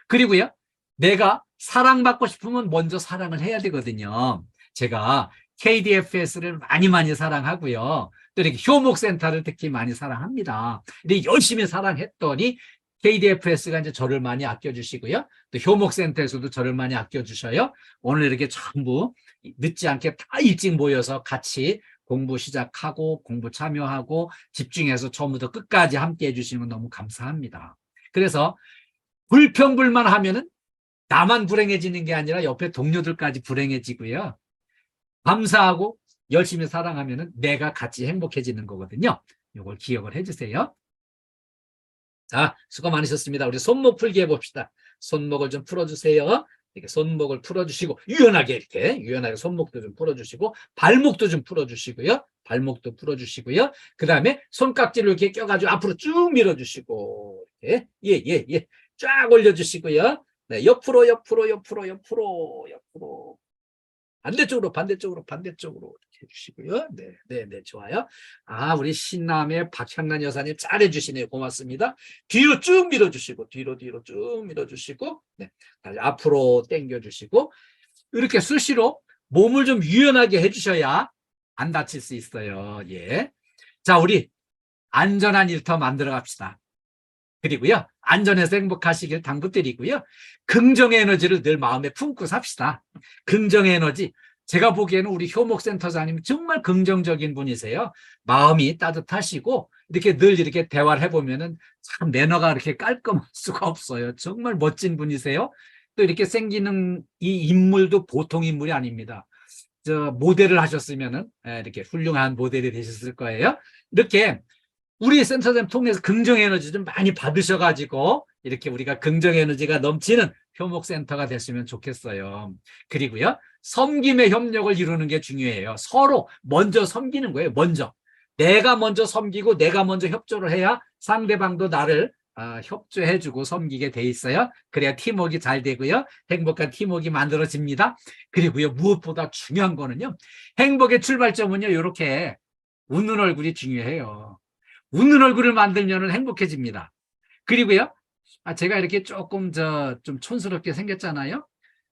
그리고요, 내가 사랑받고 싶으면 먼저 사랑을 해야 되거든요. 제가 KDFS를 많이 사랑하고요. 또 이렇게 효목센터를 특히 많이 사랑합니다. 근데 열심히 사랑했더니 KDFS가 이제 저를 많이 아껴주시고요. 또 효목센터에서도 저를 많이 아껴주셔요. 오늘 이렇게 전부 늦지 않게 다 일찍 모여서 같이 공부 시작하고 공부 참여하고 집중해서 처음부터 끝까지 함께 해주시는 건 너무 감사합니다. 그래서 불평불만 하면은 나만 불행해지는 게 아니라 옆에 동료들까지 불행해지고요. 감사하고 열심히 사랑하면은 내가 같이 행복해지는 거거든요. 이걸 기억을 해주세요. 자, 수고 많으셨습니다. 우리 손목 풀기 해봅시다. 손목을 좀 풀어주세요. 이렇게 손목을 풀어주시고 유연하게 손목도 좀 풀어주시고 발목도 좀 풀어주시고요. 발목도 풀어주시고요. 그 다음에 손깍지를 이렇게 껴가지고 앞으로 쭉 밀어주시고 이렇게 쫙 올려주시고요. 네, 옆으로 반대쪽으로 이렇게 해주시고요. 네, 좋아요. 우리 신남의 박향란 여사님 잘해주시네요. 고맙습니다. 뒤로 쭉 밀어주시고, 뒤로 쭉 밀어주시고, 네, 다시 앞으로 당겨주시고, 이렇게 수시로 몸을 좀 유연하게 해주셔야 안 다칠 수 있어요. 예. 자, 우리 안전한 일터 만들어 갑시다. 그리고요, 안전해서 행복하시길 당부드리고요. 긍정의 에너지를 늘 마음에 품고 삽시다. 긍정의 에너지, 제가 보기에는 우리 효목센터장님 정말 긍정적인 분이세요. 마음이 따뜻하시고 이렇게 늘 이렇게 대화를 해보면은 참 매너가 그렇게 깔끔할 수가 없어요. 정말 멋진 분이세요. 또 이렇게 생기는 이 인물도 보통 인물이 아닙니다. 모델을 하셨으면은 이렇게 훌륭한 모델이 되셨을 거예요. 이렇게 우리 센터장 통해서 긍정 에너지 좀 많이 받으셔가지고 이렇게 우리가 긍정 에너지가 넘치는 효목센터가 됐으면 좋겠어요. 그리고요, 섬김의 협력을 이루는 게 중요해요. 서로 먼저 섬기는 거예요. 먼저 내가 먼저 섬기고 내가 먼저 협조를 해야 상대방도 나를 협조해주고 섬기게 돼 있어요. 그래야 팀워크가 잘 되고요, 행복한 팀워크가 만들어집니다. 그리고요, 무엇보다 중요한 거는요, 행복의 출발점은요, 이렇게 웃는 얼굴이 중요해요. 웃는 얼굴을 만들면 행복해집니다. 그리고요, 제가 이렇게 조금 좀 촌스럽게 생겼잖아요.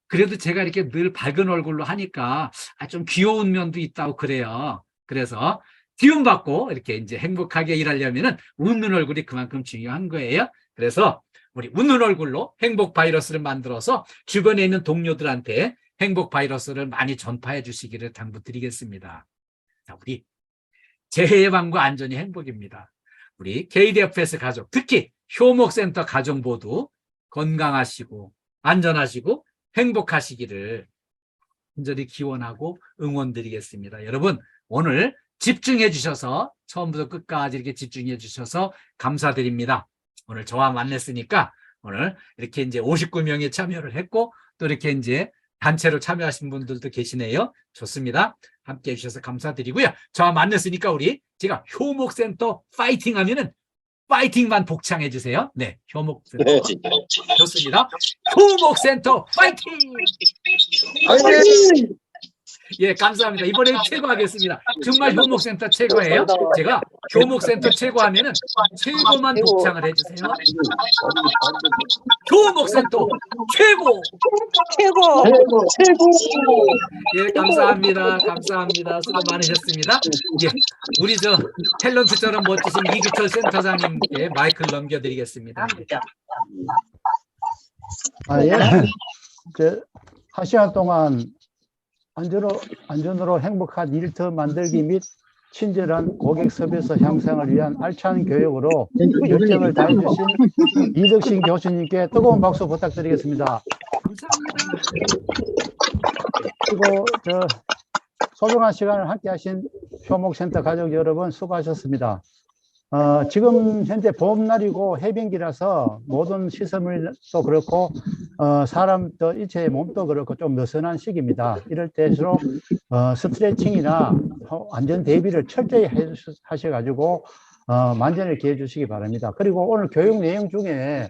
그래도 제가 이렇게 늘 밝은 얼굴로 하니까 좀 귀여운 면도 있다고 그래요. 그래서 기운받고 이렇게 이제 행복하게 일하려면은 웃는 얼굴이 그만큼 중요한 거예요. 그래서 우리 웃는 얼굴로 행복 바이러스를 만들어서 주변에 있는 동료들한테 행복 바이러스를 많이 전파해 주시기를 당부드리겠습니다. 자, 우리 재해 예방과 안전이 행복입니다. 우리 KDFS 가족, 특히 효목센터 가족 모두 건강하시고 안전하시고 행복하시기를 간절히 기원하고 응원드리겠습니다. 여러분, 오늘 집중해 주셔서 처음부터 끝까지 이렇게 집중해 주셔서 감사드립니다. 오늘 저와 만났으니까 오늘 이렇게 이제 59명이 참여를 했고 또 이렇게 이제 단체로 참여하신 분들도 계시네요. 좋습니다. 함께 해주셔서 감사드리고요. 저와 만났으니까 제가 효목센터 파이팅 하면은 파이팅만 복창해 주세요. 네, 효목센터. 좋습니다. 효목센터 파이팅! 예, 감사합니다. 이번에 최고하겠습니다. 정말 효목센터 최고예요. 제가 효목센터 최고하면은 최고만 복창을 해주세요. 효목센터 최고! 최고. 예, 감사합니다. 감사합니다. 수고 많으셨습니다. 예, 우리 탤런트처럼 멋지신 이규철 센터장님께 마이크를 넘겨드리겠습니다. 예. 한 시간 동안 안전으로 행복한 일터 만들기 및 친절한 고객 서비스 향상을 위한 알찬 교육으로 열정을 다해 주신 이덕신 교수님께 뜨거운 박수 부탁드리겠습니다. 그리고 소중한 시간을 함께 하신 효목센터 가족 여러분 수고하셨습니다. 지금 현재 봄날이고 해변기라서 모든 시설물도 그렇고 사람도 일체의 몸도 그렇고 좀 느슨한 시기입니다. 이럴 때일수록 스트레칭이나 안전 대비를 철저히 하셔가지고 만전을 기해 주시기 바랍니다. 그리고 오늘 교육 내용 중에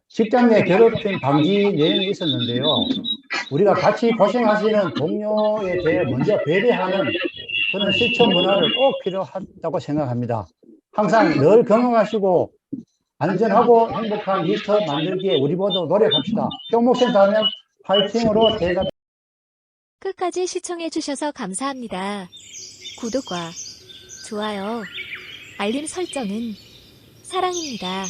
직장 내 괴롭힘 방지 내용이 있었는데요. 우리가 같이 고생하시는 동료에 대해 먼저 배려하는 그런 실천 문화를 꼭 필요하다고 생각합니다. 항상 늘 건강하시고 안전하고 행복한 일터 만들기에 우리 모두 노력합시다. 효목센터 하면 파이팅으로 대답. 끝까지 시청해 주셔서 감사합니다. 구독과 좋아요, 알림 설정은 사랑입니다.